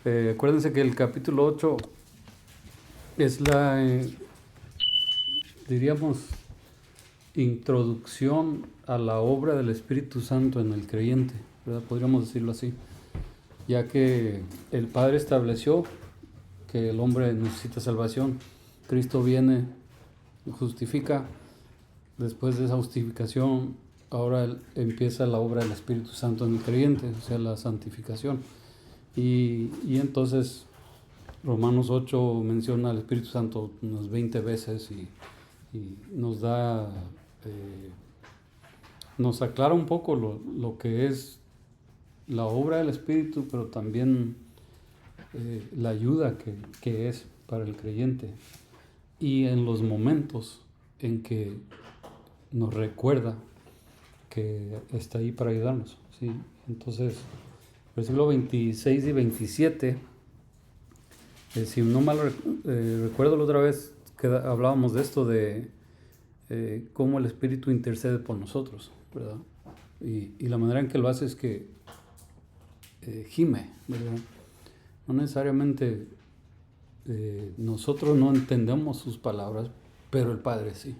Acuérdense que el capítulo 8 es la, diríamos, introducción a la obra del Espíritu Santo en el creyente, ¿verdad? Podríamos decirlo así, ya que el Padre estableció que el hombre necesita salvación. Cristo viene, justifica. Después de esa justificación, ahora empieza la obra del Espíritu Santo en el creyente, o sea, la santificación. Y entonces Romanos 8 menciona al Espíritu Santo unas 20 veces y nos da, nos aclara un poco lo que es la obra del Espíritu, pero también la ayuda que es para el creyente. Y en los momentos en que nos recuerda que está ahí para ayudarnos, ¿sí? Entonces, versículo 26 y 27, si no mal recuerdo la otra vez que hablábamos de esto de cómo el Espíritu intercede por nosotros, ¿verdad? Y la manera en que lo hace es que gime, ¿verdad? No necesariamente nosotros no entendemos sus palabras, pero el Padre sí.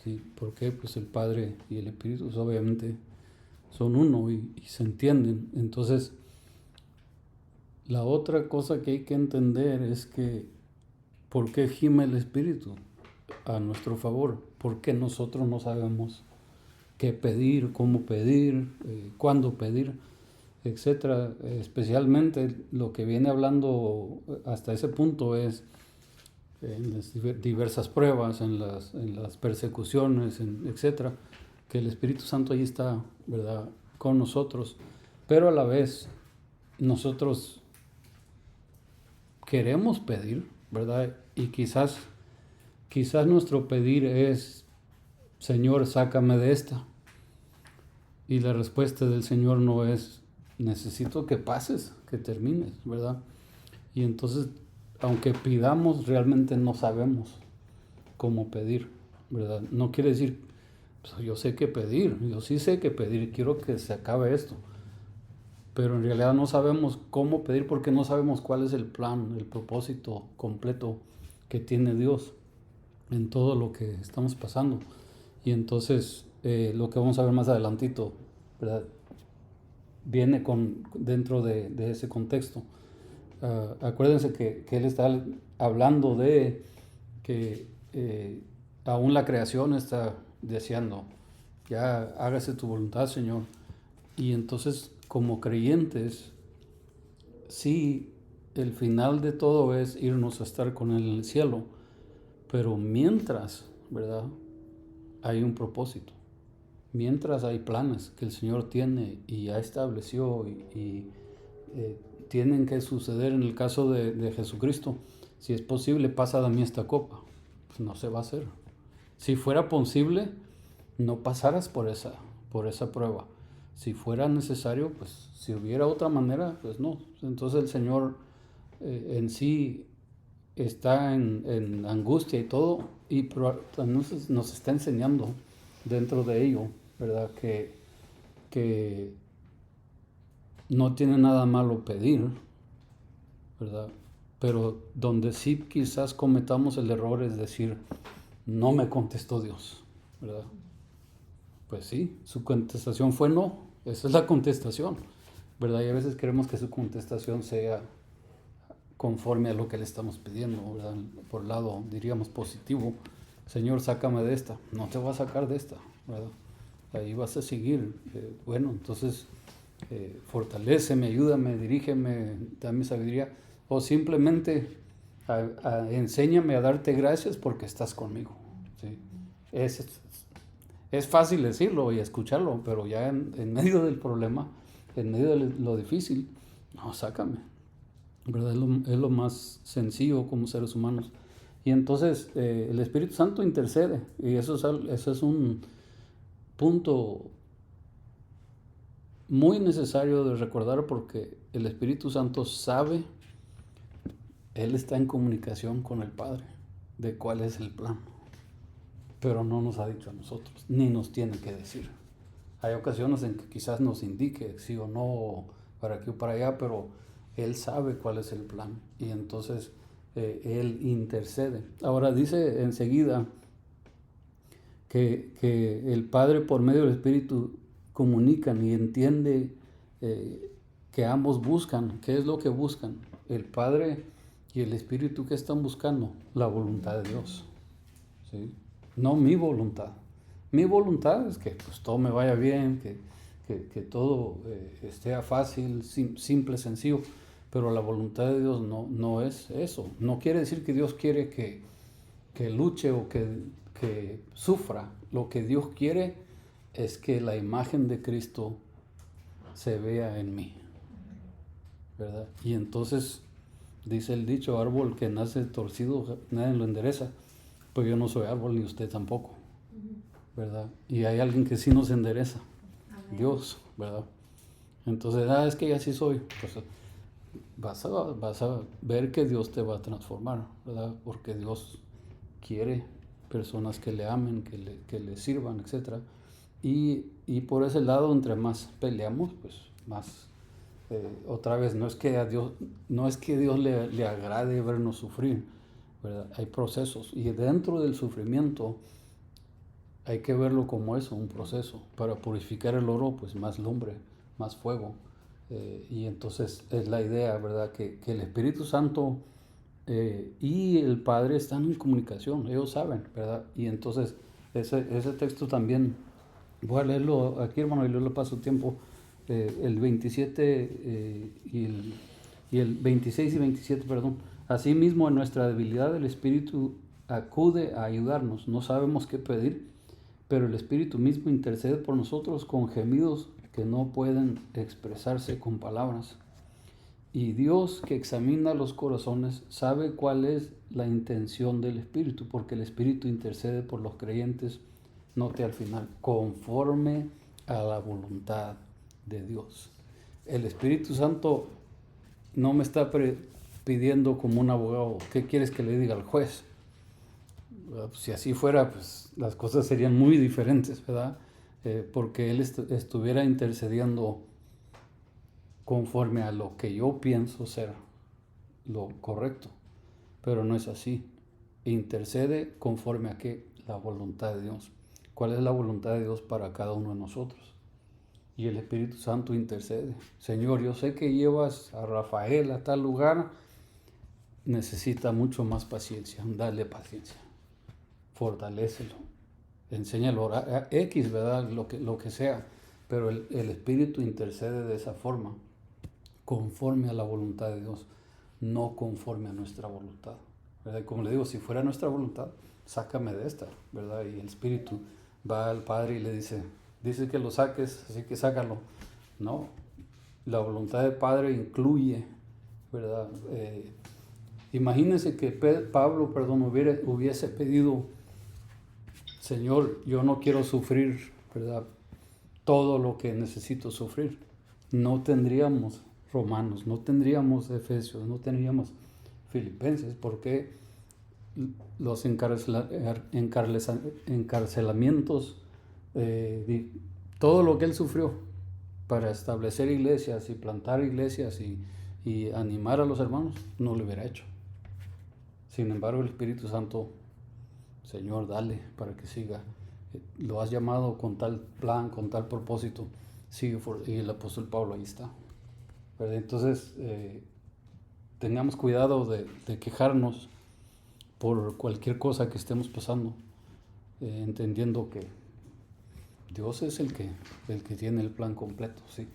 ¿Sí? ¿Por qué? Pues el Padre y el Espíritu obviamente son uno y se entienden. Entonces, la otra cosa que hay que entender es que ¿por qué gime el Espíritu a nuestro favor? Porque nosotros no sabemos qué pedir, cómo pedir, cuándo pedir, etcétera. Especialmente lo que viene hablando hasta ese punto es en las diversas pruebas, en las persecuciones, etcétera, que el Espíritu Santo ahí está, ¿verdad?, con nosotros, pero a la vez nosotros queremos pedir, ¿verdad? Y quizás nuestro pedir es, Señor, sácame de esta. Y la respuesta del Señor no es, necesito que pases, que termines, ¿verdad? Y entonces, aunque pidamos, realmente no sabemos cómo pedir, ¿verdad? No quiere decir, pues, yo sé qué pedir, yo sí sé qué pedir, quiero que se acabe esto. Pero en realidad no sabemos cómo pedir porque no sabemos cuál es el plan, el propósito completo que tiene Dios en todo lo que estamos pasando. Y entonces lo que vamos a ver más adelantito, ¿verdad?, viene dentro de ese contexto. Acuérdense que él está hablando de que aún la creación está deseando, ya hágase tu voluntad, Señor. Y entonces, como creyentes, sí, el final de todo es irnos a estar con Él en el cielo, pero mientras, ¿verdad?, hay un propósito. Mientras hay planes que el Señor tiene y ya estableció y tienen que suceder. En el caso de Jesucristo, si es posible, pasa de mí esta copa. Pues no se va a hacer. Si fuera posible, no pasaras por esa prueba. Si fuera necesario, pues si hubiera otra manera, pues no. Entonces el Señor en sí está en angustia y todo, y nos está enseñando dentro de ello, ¿verdad?, que no tiene nada malo pedir, ¿verdad? Pero donde sí quizás cometamos el error es decir, no me contestó Dios, ¿verdad? Pues sí, su contestación fue no, esa es la contestación, ¿verdad? Y a veces queremos que su contestación sea conforme a lo que le estamos pidiendo, ¿verdad? Por el lado, diríamos, positivo. Señor, sácame de esta. No te voy a sacar de esta, ¿verdad? Ahí vas a seguir. Bueno, entonces, fortaléceme, ayúdame, dirígeme, dame sabiduría. O simplemente enséñame a darte gracias porque estás conmigo, ¿sí? Es fácil decirlo y escucharlo, pero ya en medio del problema, en medio de lo difícil, no, sácame, ¿verdad? Es lo más sencillo como seres humanos. Y entonces el Espíritu Santo intercede, y eso es un punto muy necesario de recordar, porque el Espíritu Santo sabe, Él está en comunicación con el Padre de cuál es el plan, pero no nos ha dicho a nosotros, ni nos tiene que decir. Hay ocasiones en que quizás nos indique sí o no, para aquí o para allá, pero Él sabe cuál es el plan y entonces Él intercede. Ahora dice enseguida que el Padre por medio del Espíritu comunican y entiende que ambos buscan. ¿Qué es lo que buscan? El Padre y el Espíritu, ¿qué están buscando? La voluntad de Dios, ¿sí? No mi voluntad. Mi voluntad es que pues, todo me vaya bien, que todo esté fácil, simple, sencillo. Pero la voluntad de Dios no es eso. No quiere decir que Dios quiere que luche o que sufra. Lo que Dios quiere es que la imagen de Cristo se vea en mí, ¿verdad? Y entonces dice el dicho, árbol que nace torcido, nadie lo endereza. Pues yo no soy árbol ni usted tampoco, ¿verdad? Y hay alguien que sí nos endereza, amén. Dios, ¿verdad? Entonces, es que ya sí soy. Pues vas a ver que Dios te va a transformar, ¿verdad? Porque Dios quiere personas que le amen, que le sirvan, etc. Y por ese lado, entre más peleamos, pues más, otra vez, no es que a Dios le agrade vernos sufrir, ¿verdad? Hay procesos y dentro del sufrimiento hay que verlo como eso, un proceso. Para purificar el oro, pues más lumbre, más fuego. Y entonces es la idea, ¿verdad? Que el Espíritu Santo y el Padre están en comunicación, ellos saben, ¿verdad? Y entonces ese texto también, voy a leerlo aquí, hermano, y luego le paso tiempo, el 27 y el 26 y 27, perdón. Asimismo, en nuestra debilidad el Espíritu acude a ayudarnos. No sabemos qué pedir, pero el Espíritu mismo intercede por nosotros con gemidos que no pueden expresarse con palabras. Y Dios, que examina los corazones, sabe cuál es la intención del Espíritu, porque el Espíritu intercede por los creyentes, note al final, conforme a la voluntad de Dios. El Espíritu Santo no me está pidiendo como un abogado, ¿qué quieres que le diga al juez? Si así fuera, pues las cosas serían muy diferentes, ¿verdad? Porque Él estuviera intercediendo conforme a lo que yo pienso ser lo correcto, pero no es así. Intercede conforme a qué, la voluntad de Dios. ¿Cuál es la voluntad de Dios para cada uno de nosotros? Y el Espíritu Santo intercede. Señor, yo sé que llevas a Rafael a tal lugar, necesita mucho más paciencia, dale paciencia, fortalécelo, enséñalo a orar, X, ¿verdad? Lo que sea, pero el Espíritu intercede de esa forma, conforme a la voluntad de Dios, no conforme a nuestra voluntad, ¿verdad? Y como le digo, si fuera nuestra voluntad, sácame de esta, ¿verdad? Y el Espíritu va al Padre y le dice que lo saques, así que sácalo. No, la voluntad del Padre incluye, ¿verdad? Imagínense que Pablo, hubiese pedido, Señor, yo no quiero sufrir, ¿verdad? Todo lo que necesito sufrir. No tendríamos Romanos, no tendríamos Efesios, no tendríamos Filipenses, porque los encarcelamientos, todo lo que él sufrió para establecer iglesias y plantar iglesias y animar a los hermanos, no lo hubiera hecho. Sin embargo, el Espíritu Santo, Señor, dale para que siga. Lo has llamado con tal plan, con tal propósito. Sigue, y el apóstol Pablo ahí está. ¿Verdad? Entonces, tengamos cuidado de quejarnos por cualquier cosa que estemos pasando, entendiendo que Dios es el que tiene el plan completo, ¿sí?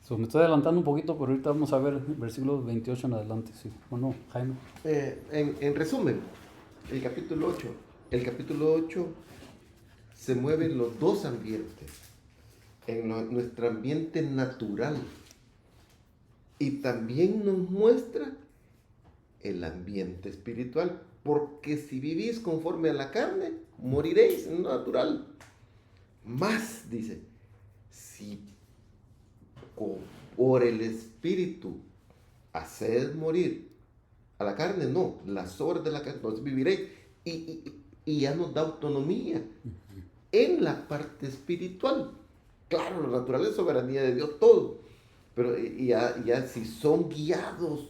Me estoy adelantando un poquito, pero ahorita vamos a ver versículos 28 en adelante, ¿sí? ¿O no, Jaime? En resumen, el capítulo 8 se mueven los dos ambientes. En nuestro ambiente natural. Y también nos muestra el ambiente espiritual. Porque si vivís conforme a la carne, moriréis en lo natural. Más, dice, si por el espíritu haced morir a la carne, no, las obras de la carne, entonces viviréis. Y ya nos da autonomía en la parte espiritual. Claro, lo natural es soberanía de Dios, todo. pero ya si son guiados,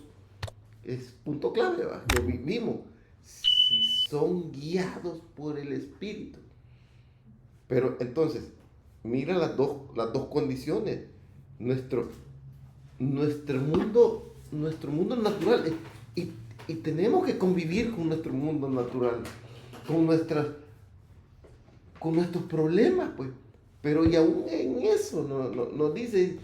es punto clave, ¿va? Lo vivimos. Si son guiados por el Espíritu. Pero entonces, mira las dos condiciones. Nuestro, nuestro mundo natural. Y tenemos que convivir con nuestro mundo natural, con nuestros problemas, pues. Pero y aún en eso nos dice,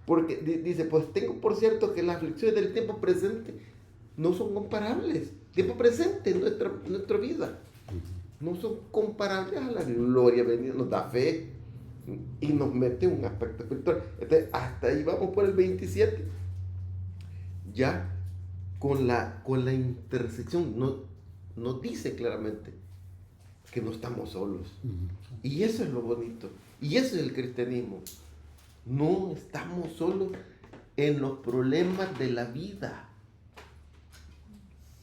porque dice, pues tengo por cierto que las aflicciones del tiempo presente no son comparables. Tiempo presente en nuestra vida no son comparables a la gloria venida. Nos da fe y nos mete un aspecto espiritual. Entonces, hasta ahí vamos por el 27. Ya con la intersección nos dice claramente que no estamos solos. Y eso es lo bonito. Y eso es el cristianismo. No estamos solos en los problemas de la vida.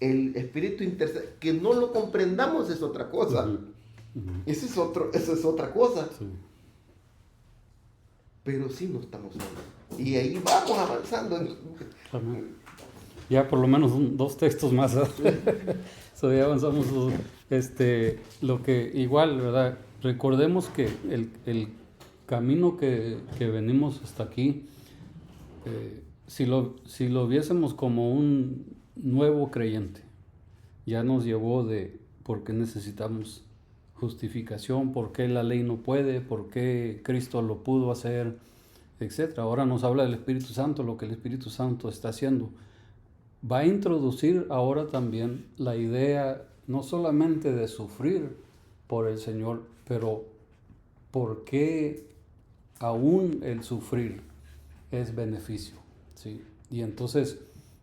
El espíritu intercede. Que no lo comprendamos es otra cosa. Eso es otra cosa. Sí. Pero sí no estamos solos. Y ahí vamos avanzando. Ya por lo menos 2 textos más. So, ya avanzamos. Lo que igual, ¿verdad? Recordemos que el camino que venimos hasta aquí, si lo viésemos como un nuevo creyente, ya nos llevó de por qué necesitamos justificación, por qué la ley no puede, por qué Cristo lo pudo hacer, etc. Ahora nos habla del Espíritu Santo, lo que el Espíritu Santo está haciendo. Va a introducir ahora también la idea no solamente de sufrir por el Señor, pero por qué aún el sufrir es beneficio, ¿sí? Y entonces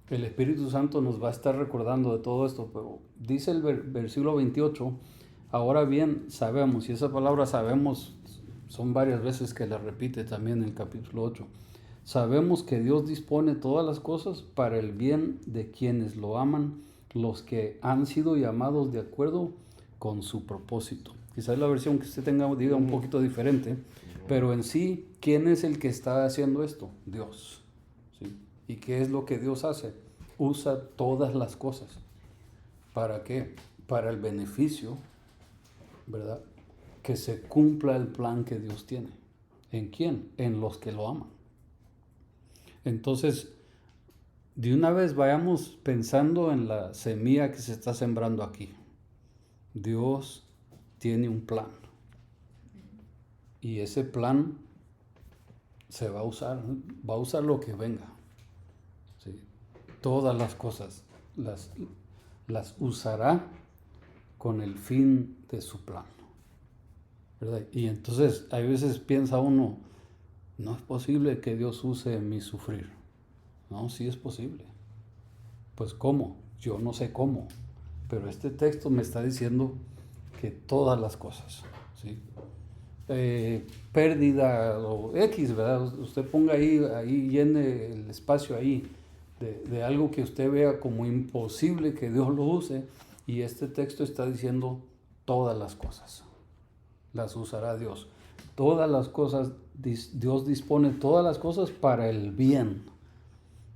el Espíritu Santo nos va a estar recordando de todo esto, pero dice el versículo 28, ahora bien sabemos, y esa palabra sabemos son varias veces que la repite también en el capítulo 8, sabemos que Dios dispone todas las cosas para el bien de quienes lo aman, los que han sido llamados de acuerdo con su propósito. Quizás la versión que usted tenga diga un poquito diferente, pero en sí, ¿quién es el que está haciendo esto? Dios. ¿Sí? ¿Y qué es lo que Dios hace? Usa todas las cosas. ¿Para qué? Para el beneficio, ¿verdad? Que se cumpla el plan que Dios tiene. ¿En quién? En los que lo aman. Entonces, de una vez vayamos pensando en la semilla que se está sembrando aquí. Dios tiene un plan. Y ese plan se va a usar lo que venga. ¿Sí? Todas las cosas las usará con el fin de su plan, ¿verdad? Y entonces, hay veces piensa uno, no es posible que Dios use mi sufrir. No, sí es posible. Pues ¿cómo? Yo no sé cómo, pero este texto me está diciendo que todas las cosas, ¿sí? Pérdida o X, ¿verdad? Usted ponga ahí llene el espacio ahí de algo que usted vea como imposible que Dios lo use, y este texto está diciendo todas las cosas las usará Dios. Todas las cosas, Dios dispone todas las cosas para el bien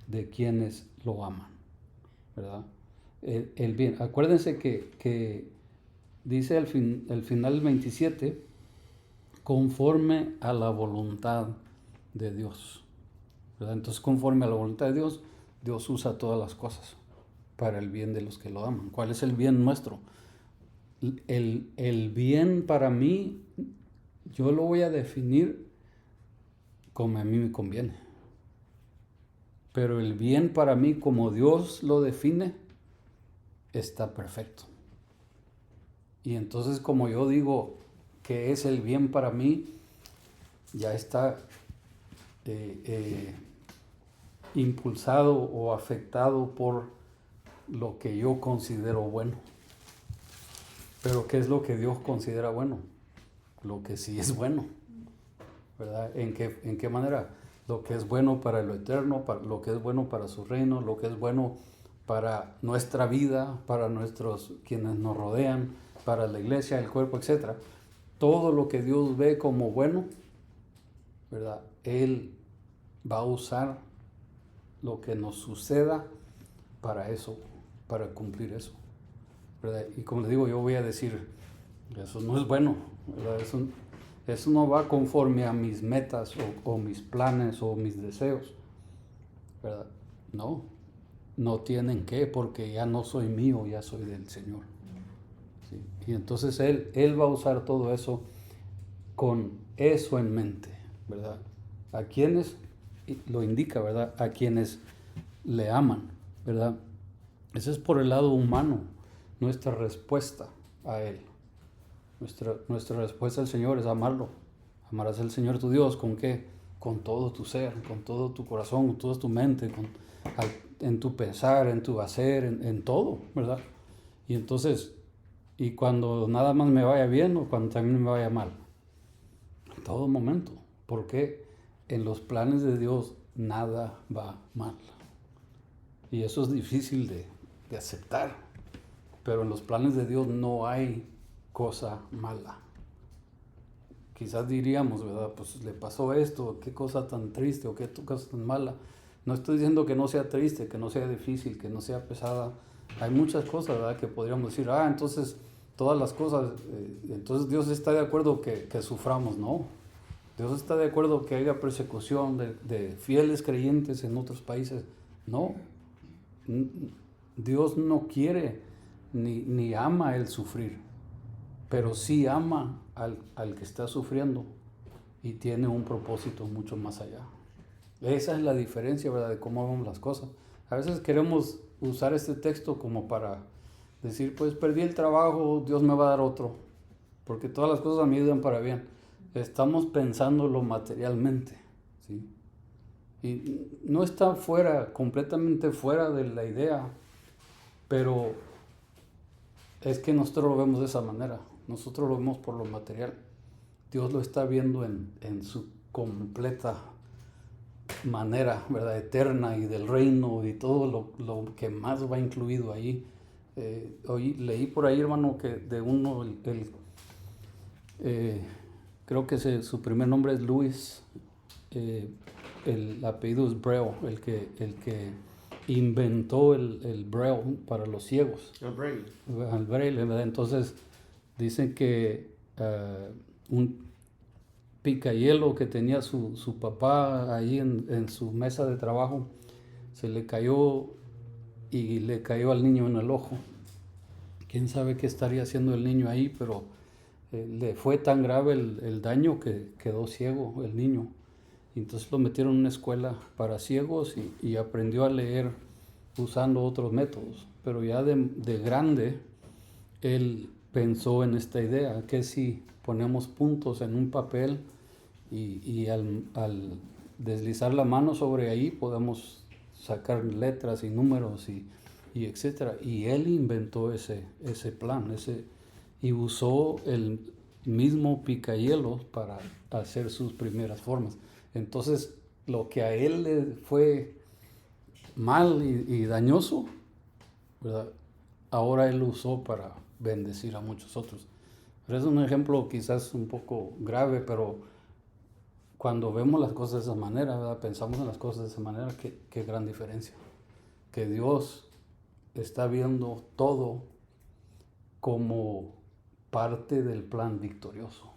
de quienes lo aman, ¿verdad? El bien. Acuérdense que dice al final del 27, conforme a la voluntad de Dios, ¿verdad? Entonces, conforme a la voluntad de Dios, Dios usa todas las cosas para el bien de los que lo aman. ¿Cuál es el bien nuestro? El bien para mí, yo lo voy a definir como a mí me conviene. Pero el bien para mí, como Dios lo define, está perfecto. Y entonces, como yo digo que es el bien para mí, ya está impulsado o afectado por lo que yo considero bueno. Pero ¿qué es lo que Dios considera bueno? Lo que sí es bueno, ¿verdad? ¿En qué manera? Lo que es bueno para lo eterno, lo que es bueno para su reino, lo que es bueno para nuestra vida, para quienes nos rodean, para la iglesia, el cuerpo, etc. Todo lo que Dios ve como bueno, ¿verdad? Él va a usar lo que nos suceda para eso, para cumplir eso, ¿verdad? Y como le digo, yo voy a decir, eso no es bueno, ¿verdad? Eso no va conforme a mis metas o mis planes o mis deseos, ¿verdad? No, no tienen que, porque ya no soy mío, ya soy del Señor. ¿Sí? Y entonces Él va a usar todo eso con eso en mente, ¿verdad? A quienes, lo indica, ¿verdad? A quienes le aman, ¿verdad? Ese es por el lado humano, nuestra respuesta a Él. Nuestra respuesta al Señor es amarlo. Amarás al Señor tu Dios, ¿con qué? Con todo tu ser, con todo tu corazón, con toda tu mente, en tu pensar, en tu hacer, en todo, ¿verdad? Y entonces, y cuando nada más me vaya bien o cuando también me vaya mal, en todo momento, porque en los planes de Dios nada va mal. Y eso es difícil de aceptar, pero en los planes de Dios no hay cosa mala. Quizás diríamos, ¿verdad? Pues le pasó esto, qué cosa tan triste o qué cosa tan mala. No estoy diciendo que no sea triste, que no sea difícil, que no sea pesada. Hay muchas cosas, ¿verdad? Que podríamos decir, entonces todas las cosas, entonces Dios está de acuerdo que suframos. No, Dios está de acuerdo que haya persecución de fieles creyentes en otros países. No, Dios no quiere ni ama el sufrir, pero sí ama al que está sufriendo y tiene un propósito mucho más allá. Esa es la diferencia, ¿verdad?, de cómo vemos las cosas. A veces queremos usar este texto como para decir, pues perdí el trabajo, Dios me va a dar otro, porque todas las cosas a mí ayudan para bien. Estamos pensándolo materialmente, ¿sí? Y no está completamente fuera de la idea, pero es que nosotros lo vemos de esa manera. Nosotros lo vemos por lo material. Dios lo está viendo en su completa manera, ¿verdad?, eterna y del reino y todo lo que más va incluido ahí. Hoy leí por ahí, hermano, que de uno, creo que su primer nombre es Luis, el apellido es Braille, el que inventó el Braille para los ciegos. El Braille. El Braille, ¿verdad? Entonces dicen que un picahielo que tenía su papá ahí en su mesa de trabajo se le cayó y le cayó al niño en el ojo. Quién sabe qué estaría haciendo el niño ahí, pero le fue tan grave el daño que quedó ciego el niño. Entonces lo metieron en una escuela para ciegos y aprendió a leer usando otros métodos. Pero ya de grande, él pensó en esta idea, que si ponemos puntos en un papel y al deslizar la mano sobre ahí podemos sacar letras y números y etcétera. Y él inventó ese plan, y usó el mismo picahielos para hacer sus primeras formas. Entonces, lo que a él le fue mal y dañoso, ¿verdad?, ahora él lo usó para bendecir a muchos otros. Pero es un ejemplo quizás un poco grave, pero cuando vemos las cosas de esa manera, ¿verdad?, pensamos en las cosas de esa manera, qué gran diferencia. Que Dios está viendo todo como parte del plan victorioso.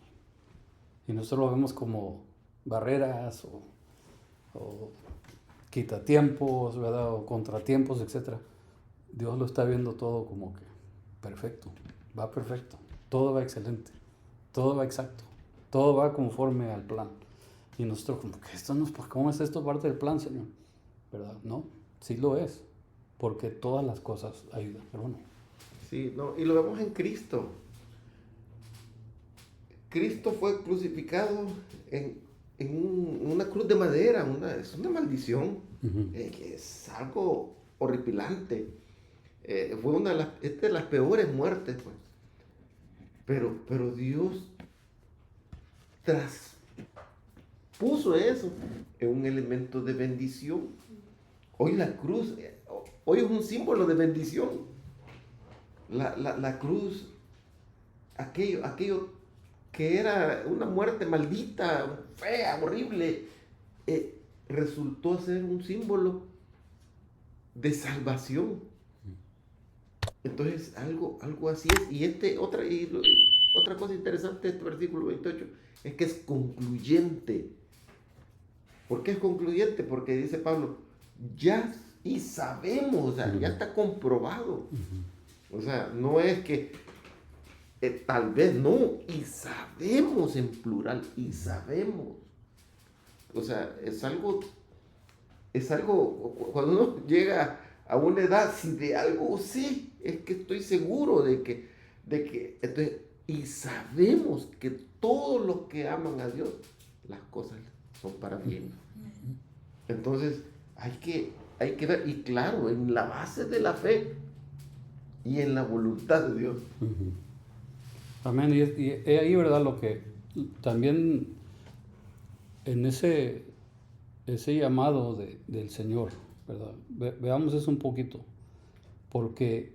Y nosotros lo vemos como barreras o quitatiempos, ¿verdad?, o contratiempos, etc. Dios lo está viendo todo como que perfecto, todo va excelente, todo va exacto, todo va conforme al plan. Y nosotros como que ¿cómo es esto parte del plan, Señor? ¿Verdad? No, sí lo es, porque todas las cosas ayudan, hermano. Sí, no, y lo vemos en Cristo. Cristo fue crucificado en una cruz de madera, es una maldición, que es algo horripilante. Fue esta de las peores muertes, pues. Pero Dios traspuso eso en un elemento de bendición. Hoy la cruz, hoy es un símbolo de bendición. La cruz, aquello que era una muerte maldita, fea, horrible, resultó ser un símbolo de salvación. Entonces, algo así es. Y otra cosa interesante de este versículo 28 es que es concluyente. ¿Por qué es concluyente? Porque dice Pablo, ya y sabemos, o sea, ya está comprobado. O sea, no es que tal vez no, y sabemos en plural, y sabemos. O sea, es algo, cuando uno llega a una edad, si de algo sí, es que estoy seguro entonces, y sabemos que todos los que aman a Dios, las cosas son para bien. Entonces, hay que ver, y claro, en la base de la fe y en la voluntad de Dios. Amén. Y ahí, ¿verdad? Lo que también en ese llamado del Señor, ¿verdad? Veamos eso un poquito, porque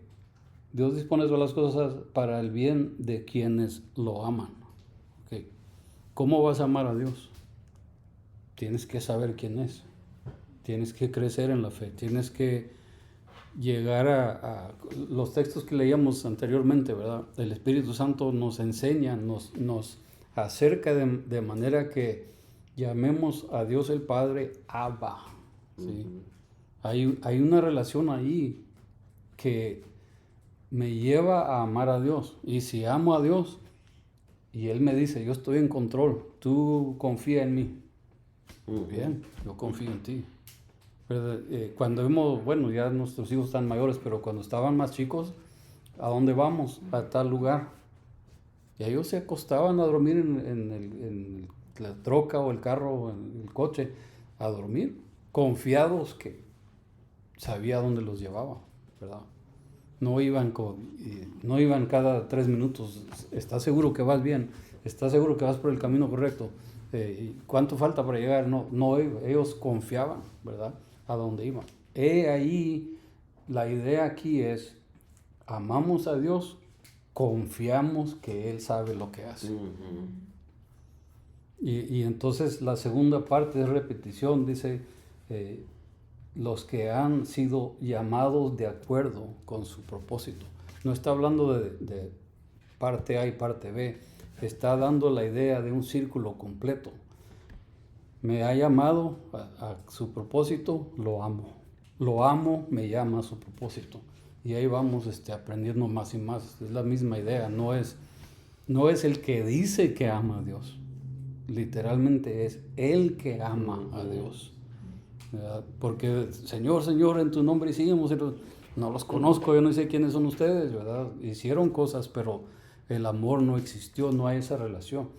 Dios dispone todas las cosas para el bien de quienes lo aman. ¿Okay? ¿Cómo vas a amar a Dios? Tienes que saber quién es, tienes que crecer en la fe, tienes que llegar a los textos que leíamos anteriormente, ¿verdad? El Espíritu Santo nos enseña, nos acerca de manera que llamemos a Dios el Padre Abba, ¿sí? Hay una relación ahí que me lleva a amar a Dios. Y si amo a Dios y Él me dice, yo estoy en control, tú confía en mí. Bien, yo confío en ti. Cuando bueno, ya nuestros hijos están mayores, pero cuando estaban más chicos, ¿a dónde vamos? A tal lugar. Y ellos se acostaban a dormir en la troca o el carro o en el coche, a dormir, confiados que sabía dónde los llevaba, ¿verdad? No iban cada 3 minutos. ¿Estás seguro que vas bien? ¿Estás seguro que vas por el camino correcto? ¿Cuánto falta para llegar? No, ellos confiaban, ¿verdad? A dónde iban. Ahí la idea aquí es, amamos a Dios, confiamos que Él sabe lo que hace. Y entonces la segunda parte es repetición, dice, los que han sido llamados de acuerdo con su propósito. No está hablando de parte A y parte B, está dando la idea de un círculo completo. Me ha llamado a su propósito, lo amo. Lo amo, me llama a su propósito. Y ahí vamos aprendiendo más y más. Es la misma idea, no es el que dice que ama a Dios. Literalmente es el que ama a Dios. ¿Verdad? Porque, Señor, en tu nombre hicimos, no los conozco, yo no sé quiénes son ustedes, ¿verdad? Hicieron cosas, pero el amor no existió, no hay esa relación.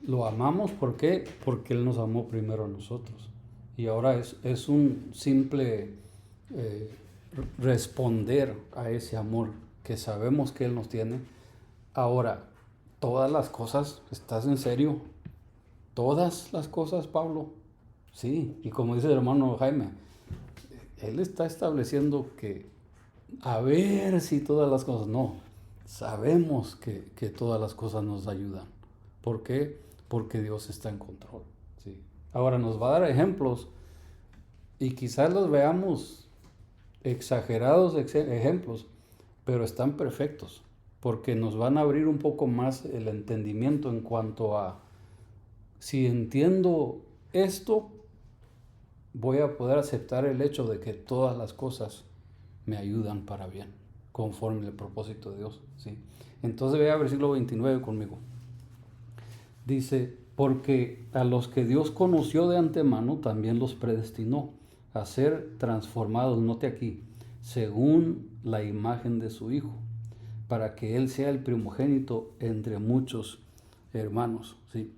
Lo amamos, ¿por qué? Porque Él nos amó primero a nosotros. Y ahora es un simple responder a ese amor que sabemos que Él nos tiene. Ahora, todas las cosas, ¿estás en serio? ¿Todas las cosas, Pablo? Sí, y como dice el hermano Jaime, él está estableciendo que a ver si todas las cosas, no, sabemos que todas las cosas nos ayudan. ¿Por qué? Porque Dios está en control. ¿Sí? Ahora nos va a dar ejemplos y quizás los veamos exagerados ejemplos, pero están perfectos, porque nos van a abrir un poco más el entendimiento en cuanto a, si entiendo esto, voy a poder aceptar el hecho de que todas las cosas me ayudan para bien, conforme al propósito de Dios. ¿Sí? Entonces vea versículo 29 conmigo. Dice, porque a los que Dios conoció de antemano, también los predestinó a ser transformados, note aquí, según la imagen de su Hijo, para que Él sea el primogénito entre muchos hermanos. ¿Sí?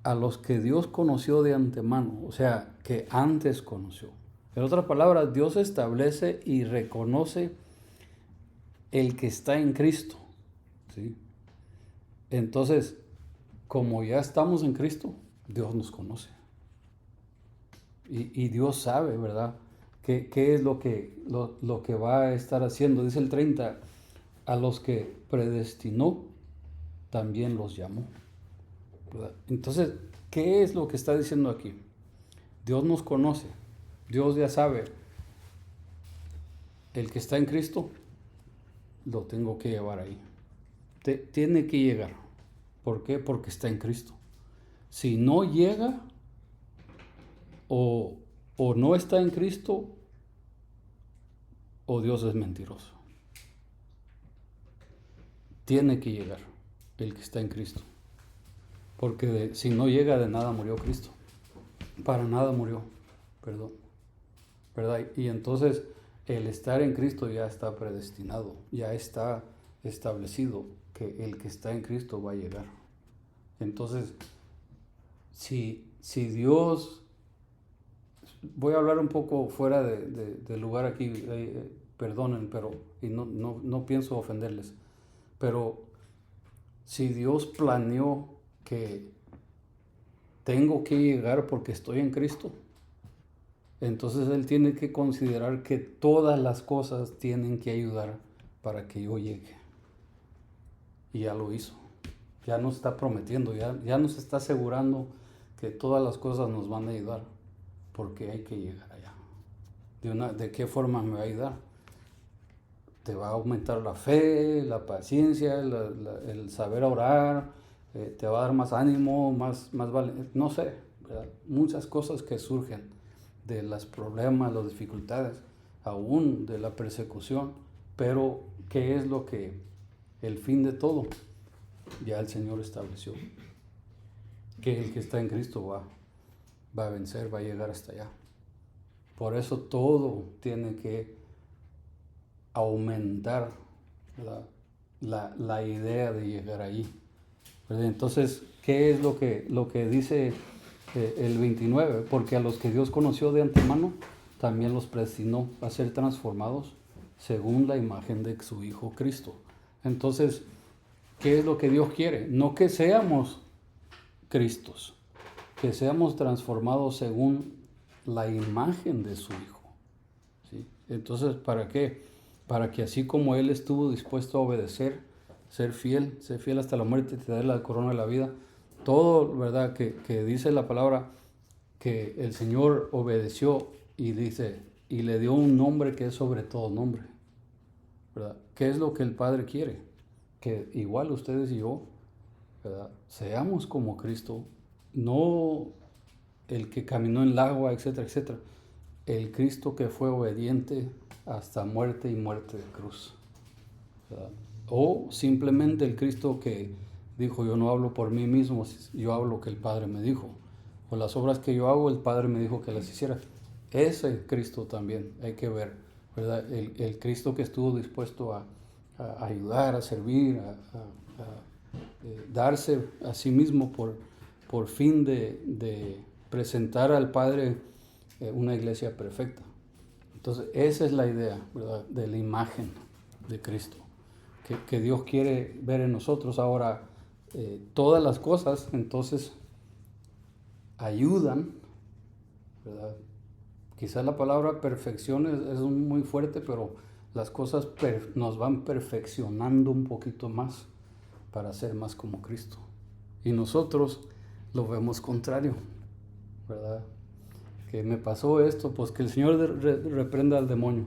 A los que Dios conoció de antemano, o sea, que antes conoció. En otras palabras, Dios establece y reconoce el que está en Cristo. ¿Sí? Entonces, como ya estamos en Cristo, Dios nos conoce. Y Dios sabe, ¿verdad? ¿Qué es lo que va a estar haciendo? Dice el 30, a los que predestinó, también los llamó. ¿Verdad? Entonces, ¿qué es lo que está diciendo aquí? Dios nos conoce, Dios ya sabe el que está en Cristo, lo tengo que llevar ahí. Tiene que llegar. ¿Por qué? Porque está en Cristo. Si no llega o no está en Cristo, o Dios es mentiroso. Tiene que llegar el que está en Cristo. Porque si no llega, de nada murió Cristo. Para nada murió, perdón. ¿Verdad? Y entonces el estar en Cristo ya está predestinado, ya está establecido que el que está en Cristo va a llegar. Entonces, si Dios, voy a hablar un poco fuera de lugar aquí, perdonen, pero y no pienso ofenderles, pero si Dios planeó que tengo que llegar porque estoy en Cristo, entonces Él tiene que considerar que todas las cosas tienen que ayudar para que yo llegue. Y ya lo hizo. Ya nos está prometiendo, ya nos está asegurando que todas las cosas nos van a ayudar, porque hay que llegar allá. ¿De qué forma me va a ayudar? Te va a aumentar la fe, la paciencia, el saber orar, te va a dar más ánimo, más no sé, ¿verdad? Muchas cosas que surgen de los problemas, las dificultades, aún de la persecución, pero ¿qué es lo que el fin de todo? Ya el Señor estableció que el que está en Cristo va a vencer, va a llegar hasta allá. Por eso todo tiene que aumentar, ¿verdad? La idea de llegar ahí. Entonces, ¿qué es lo que dice el 29? Porque a los que Dios conoció de antemano, también los predestinó a ser transformados según la imagen de su Hijo Cristo. Entonces, ¿qué es lo que Dios quiere? No que seamos Cristos, que seamos transformados según la imagen de su Hijo. ¿Sí? Entonces, ¿para qué? Para que así como Él estuvo dispuesto a obedecer, ser fiel hasta la muerte, te da la corona de la vida. Todo, ¿verdad? Que dice la palabra que el Señor obedeció y dice, y le dio un nombre que es sobre todo nombre, ¿verdad? ¿Qué es lo que el Padre quiere? Que igual ustedes y yo, ¿verdad? Seamos como Cristo, no el que caminó en el agua, etcétera, etcétera. El Cristo que fue obediente hasta muerte y muerte de cruz, ¿verdad? O simplemente el Cristo que dijo, yo no hablo por mí mismo, yo hablo lo que el Padre me dijo. O las obras que yo hago, el Padre me dijo que las hiciera. Ese Cristo también hay que ver, ¿verdad? El Cristo que estuvo dispuesto a ayudar, a servir, a darse a sí mismo por fin de presentar al Padre una iglesia perfecta. Entonces, esa es la idea, ¿verdad? De la imagen de Cristo, que Dios quiere ver en nosotros. Ahora, todas las cosas, entonces, ayudan, ¿verdad? Quizás la palabra perfección es muy fuerte, pero las cosas nos van perfeccionando un poquito más para ser más como Cristo. Y nosotros lo vemos contrario, ¿verdad? Que me pasó esto, pues que el Señor reprenda al demonio.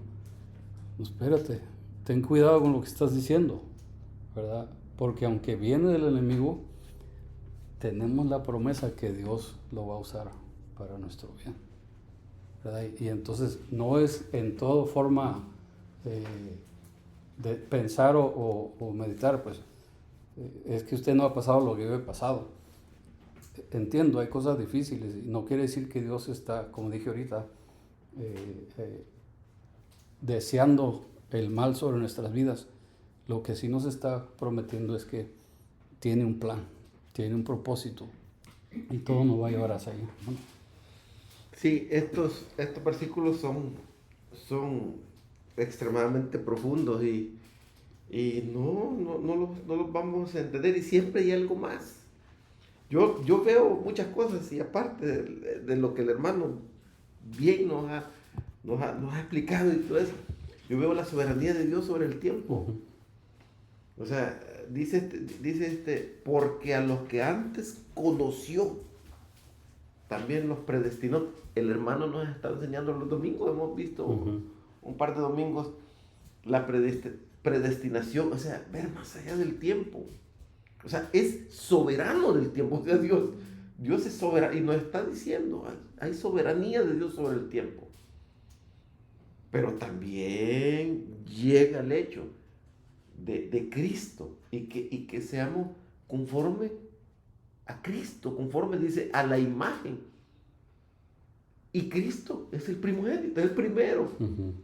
Pues espérate, ten cuidado con lo que estás diciendo, ¿verdad? Porque aunque viene del enemigo, tenemos la promesa que Dios lo va a usar para nuestro bien, ¿verdad? Y entonces no es en toda forma de pensar o meditar, pues es que usted no ha pasado lo que yo he pasado. Entiendo, hay cosas difíciles y no quiere decir que Dios está, como dije ahorita, deseando el mal sobre nuestras vidas. Lo que sí nos está prometiendo es que tiene un plan, tiene un propósito y todo nos va a llevar hacia allá, ¿no? Sí, estos versículos son extremadamente profundos y no los vamos a entender, y siempre hay algo más. Yo veo muchas cosas, y aparte de lo que el hermano bien nos ha explicado y todo eso, yo veo la soberanía de Dios sobre el tiempo. O sea, dice porque a los que antes conoció, también los predestinó. El hermano nos está enseñando los domingos, hemos visto un par de domingos la predestinación, o sea, ver más allá del tiempo. O sea, es soberano del tiempo. O sea, Dios es soberano y nos está diciendo, hay soberanía de Dios sobre el tiempo. Pero también llega el hecho de Cristo y que seamos conforme a Cristo, conforme dice a la imagen. Y Cristo es el primogénito, es el primero. Uh-huh.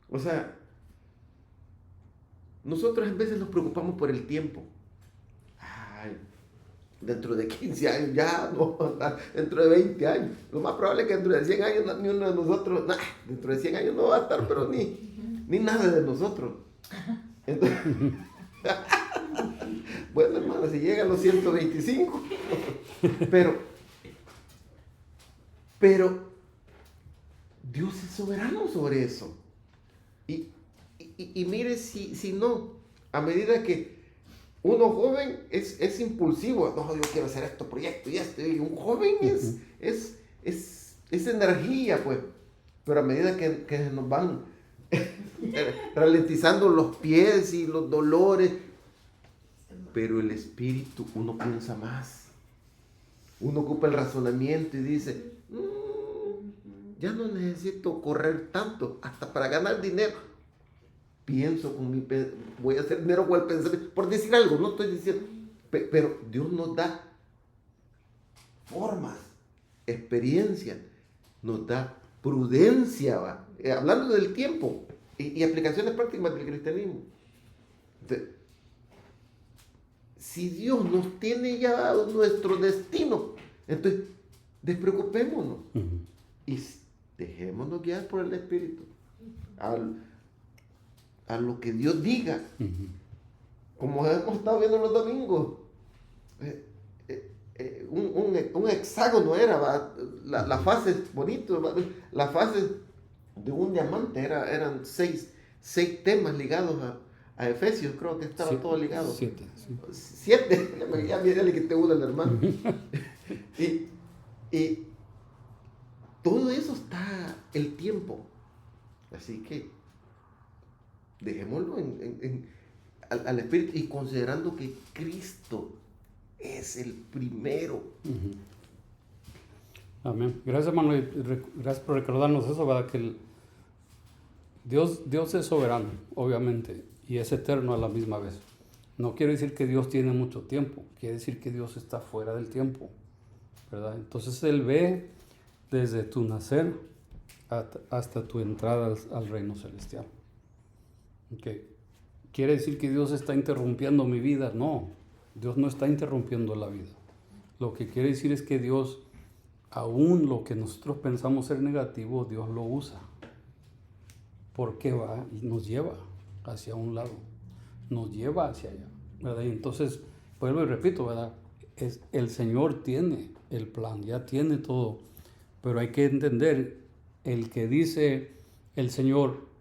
O sea, nosotros a veces nos preocupamos por el tiempo. Ay, dentro de 15 años ya, no, dentro de 20 años. Lo más probable es que dentro de 100 años ni uno de nosotros, dentro de 100 años no va a estar, pero ni nada de nosotros. Entonces, bueno, hermano, si llegan los 125, pero Dios es soberano sobre eso. Y mire si no, a medida que uno joven es impulsivo, no, yo quiero hacer este proyecto y esto, y un joven es energía, pues, pero a medida que nos van ralentizando los pies y los dolores, pero el espíritu, uno piensa más, uno ocupa el razonamiento y dice, ya no necesito correr tanto, hasta para ganar dinero. Pienso voy a hacer dinero con el pensamiento, por decir algo, no estoy diciendo, pero Dios nos da formas, experiencia, nos da prudencia, ¿va? Hablando del tiempo y aplicaciones prácticas del cristianismo. Entonces, si Dios nos tiene ya dado nuestro destino, entonces despreocupémonos y dejémonos guiar por el Espíritu a lo que Dios diga, como hemos estado viendo los domingos. Un hexágono era, la fase, bonito, la fase de un diamante eran seis temas ligados a Efesios, creo que estaba todo ligado. 7. Sí. 7, ya le quité uno al hermano. y todo eso está el tiempo. Así que dejémoslo al Espíritu y considerando que Cristo es el primero. Amén. Gracias, hermano, y gracias por recordarnos eso, ¿verdad? Que Dios es soberano, obviamente, y es eterno a la misma vez. No quiere decir que Dios tiene mucho tiempo, quiere decir que Dios está fuera del tiempo, ¿verdad? Entonces Él ve desde tu nacer hasta tu entrada al reino celestial. Okay. ¿Quiere decir que Dios está interrumpiendo mi vida? No, Dios no está interrumpiendo la vida. Lo que quiere decir es que Dios, aún lo que nosotros pensamos ser negativo, Dios lo usa. Porque va y nos lleva hacia un lado, nos lleva hacia allá, ¿verdad? Y entonces, vuelvo y repito, ¿verdad? El Señor tiene el plan, ya tiene todo, pero hay que entender, el que dice el Señor,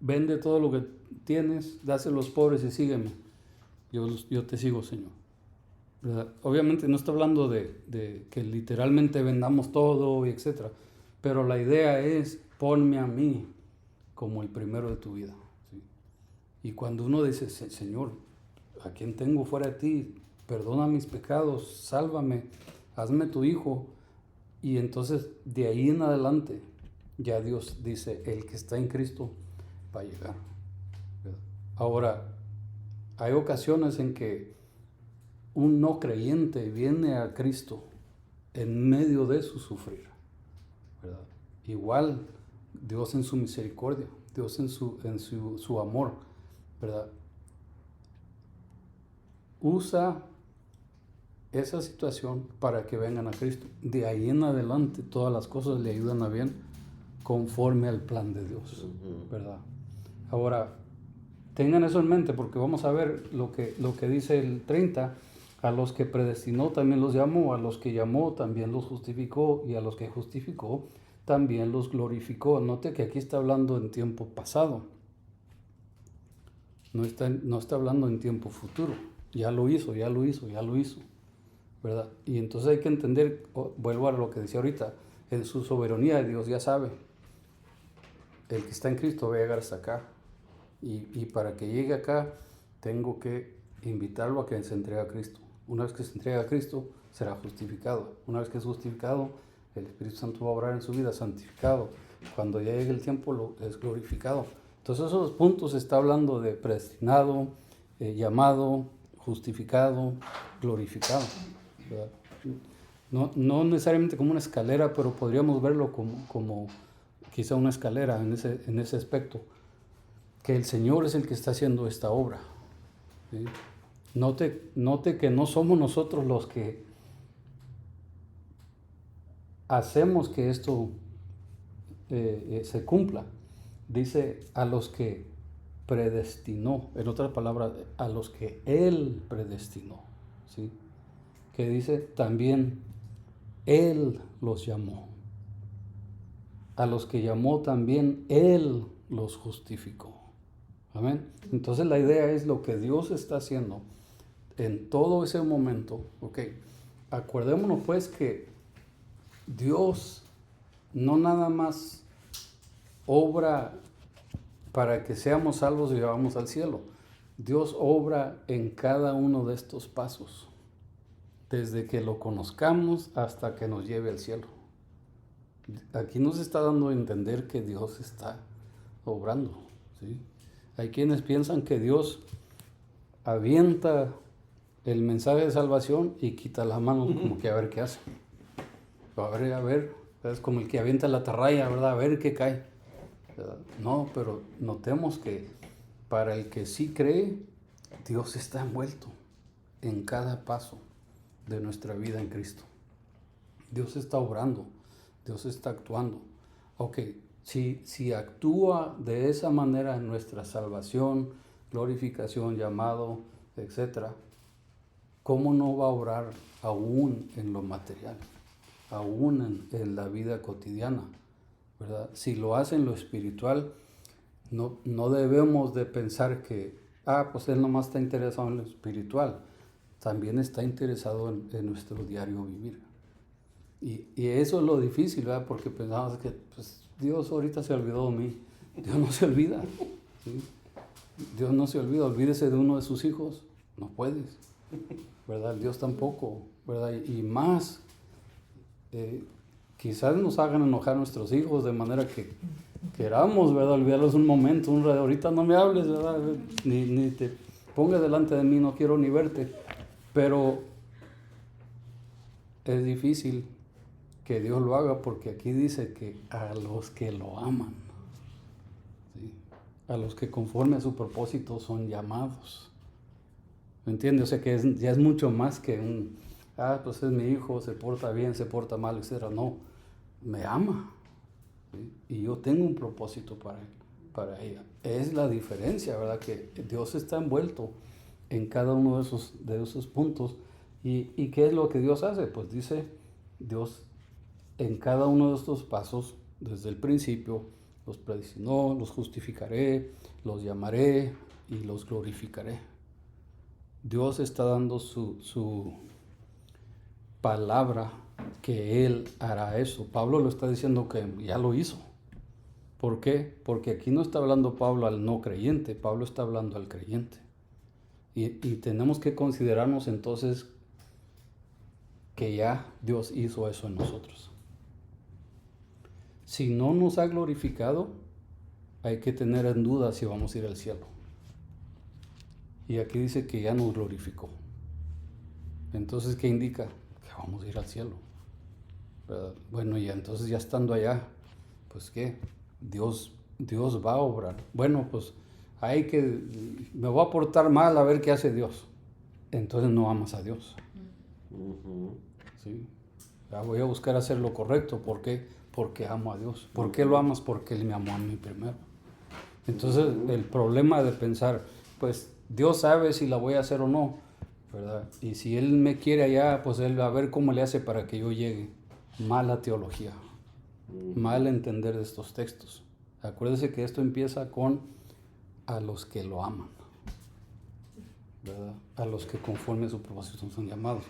vende todo lo que tienes, dáselo a los pobres y sígueme. Yo te sigo, Señor. ¿Verdad? Obviamente no está hablando de que literalmente vendamos todo y etcétera, pero la idea es ponme a mí como el primero de tu vida. ¿Sí? Y cuando uno dice, Señor, ¿a quién tengo fuera de ti? Perdona mis pecados, sálvame, hazme tu hijo. Y entonces de ahí en adelante ya Dios dice, el que está en Cristo va a llegar. ¿Verdad? Ahora, hay ocasiones en que un no creyente viene a Cristo en medio de su sufrir, ¿verdad? Igual Dios en su misericordia, Dios en su amor, ¿verdad? Usa esa situación para que vengan a Cristo. De ahí en adelante todas las cosas le ayudan a bien conforme al plan de Dios, ¿verdad? Ahora, tengan eso en mente porque vamos a ver lo que dice el 30. A los que predestinó también los llamó, a los que llamó también los justificó y a los que justificó también los glorificó. Note que aquí está hablando en tiempo pasado. No está hablando en tiempo futuro. Ya lo hizo, ¿verdad? Y entonces hay que entender, vuelvo a lo que decía ahorita, en su soberanía Dios ya sabe. el que está en Cristo va a llegar hasta acá. Y para que llegue acá, tengo que invitarlo a que se entregue a Cristo. Una vez que se entrega a Cristo, será justificado. Una vez que es justificado, el Espíritu Santo va a obrar en su vida, santificado. Cuando ya llegue el tiempo, es glorificado. Entonces, esos puntos está hablando de predestinado, llamado, justificado, glorificado, ¿verdad? No necesariamente como una escalera, pero podríamos verlo como quizá una escalera en ese aspecto, que el Señor es el que está haciendo esta obra, ¿sí? Note que no somos nosotros los que hacemos que esto se cumpla. Dice a los que predestinó, en otras palabras, a los que Él predestinó, ¿sí? Que dice también Él los llamó. A los que llamó también Él los justificó. Amén. Entonces la idea es lo que Dios está haciendo en todo ese momento. Ok, acordémonos pues que Dios no nada más obra para que seamos salvos y llevamos al cielo. Dios obra en cada uno de estos pasos, desde que lo conozcamos hasta que nos lleve al cielo. Aquí nos está dando a entender que Dios está obrando, ¿sí? Hay quienes piensan que Dios avienta el mensaje de salvación y quita las manos como que a ver qué hace. A ver, es como el que avienta la atarraya, ¿verdad? A ver qué cae, ¿verdad? No, pero notemos que para el que sí cree, Dios está envuelto en cada paso de nuestra vida en Cristo. Dios está obrando, Dios está actuando. Ok, si actúa de esa manera en nuestra salvación, glorificación, llamado, etc., ¿cómo no va a obrar aún en lo material, aún en la vida cotidiana, ¿verdad? Si lo hace en lo espiritual, no debemos de pensar que, pues Él nomás está interesado en lo espiritual, también está interesado en nuestro diario vivir. Y eso es lo difícil, ¿verdad? Porque pensamos que pues, Dios ahorita se olvidó de mí. Dios no se olvida, ¿sí? Dios no se olvida. Olvídese de uno de sus hijos, no puedes, ¿verdad? Dios tampoco, ¿verdad? Y más, quizás nos hagan enojar a nuestros hijos de manera que queramos, ¿verdad? Olvidarlos un momento, ahorita no me hables, ¿verdad? Ni te pongas delante de mí, no quiero ni verte. Pero es difícil que Dios lo haga porque aquí dice que a los que lo aman, ¿sí? A los que conforme a su propósito son llamados. ¿Me entiendes? O sea que ya es mucho más que pues es mi hijo, se porta bien, se porta mal, etc. No, me ama, ¿sí? Y yo tengo un propósito para él, para ella. Es la diferencia, ¿verdad? Que Dios está envuelto en cada uno de esos puntos. ¿Y qué es lo que Dios hace? Pues dice Dios en cada uno de estos pasos, desde el principio, los predestinó, los justificaré, los llamaré y los glorificaré. Dios está dando su palabra que Él hará eso. Pablo lo está diciendo que ya lo hizo. ¿Por qué? Porque aquí no está hablando Pablo al no creyente, Pablo está hablando al creyente. Y tenemos que considerarnos entonces que ya Dios hizo eso en nosotros. Si no nos ha glorificado, hay que tener en duda si vamos a ir al cielo. Y aquí dice que ya nos glorificó. Entonces, ¿qué indica? Que vamos a ir al cielo, ¿verdad? Bueno, y entonces ya estando allá, pues ¿qué? Dios va a obrar. Bueno, pues me voy a portar mal a ver qué hace Dios. Entonces no amas a Dios. ¿Sí? Ya voy a buscar hacer lo correcto. ¿Por qué? Porque amo a Dios. ¿Por qué lo amas? Porque Él me amó a mí primero. Entonces el problema de pensar, pues Dios sabe si la voy a hacer o no, ¿verdad? Y si Él me quiere allá, pues Él va a ver cómo le hace para que yo llegue. Mala teología, mal entender de estos textos. Acuérdese que esto empieza con a los que lo aman, ¿verdad? A los que conforme a su propósito son llamados.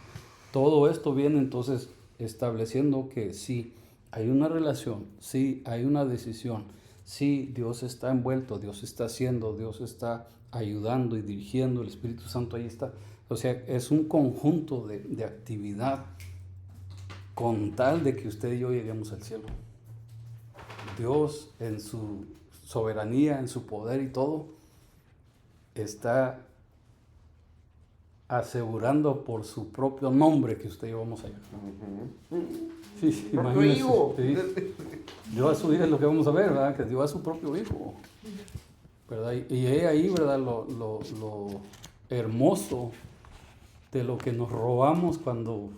Todo esto viene entonces estableciendo que sí hay una relación, sí hay una decisión, Sí, Dios está envuelto, Dios está haciendo, Dios está ayudando y dirigiendo, el Espíritu Santo ahí está. O sea, es un conjunto de actividad con tal de que usted y yo lleguemos al cielo. Dios en su soberanía, en su poder y todo, está asegurando por su propio nombre que usted y yo vamos a llegar. Sí, Propio hijo. Sí. Dio a su hijo, es lo que vamos a ver, ¿verdad? Que dio a su propio hijo, ¿verdad? Y es ahí, ¿verdad? Lo hermoso de lo que nos robamos cuando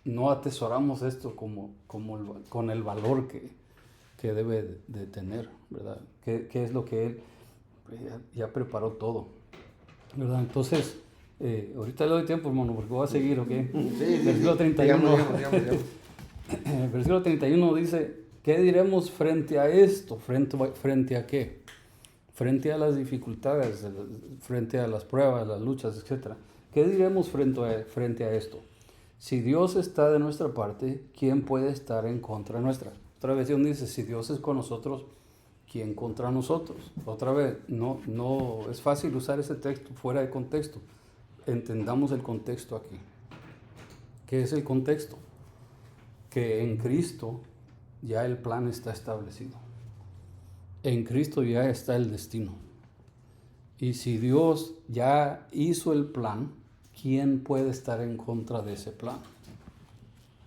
no atesoramos esto con el valor que debe de tener, ¿verdad? Que es lo que Él ya preparó todo, ¿verdad? Entonces, ahorita le doy tiempo, hermano, porque voy a seguir, ¿ok? Sí, Versículo sí. 31. Digamos. Versículo 31 dice, ¿qué diremos frente a esto? ¿Frente a qué? Frente a las dificultades, frente a las pruebas, las luchas, etc. ¿Qué diremos frente a esto? Si Dios está de nuestra parte, ¿quién puede estar en contra nuestra? Otra versión dice, si Dios es con nosotros, ¿quién contra nosotros? Otra vez, no es fácil usar ese texto fuera de contexto. Entendamos el contexto aquí. ¿Qué es el contexto? Que en Cristo ya el plan está establecido. En Cristo ya está el destino. Y si Dios ya hizo el plan, ¿quién puede estar en contra de ese plan?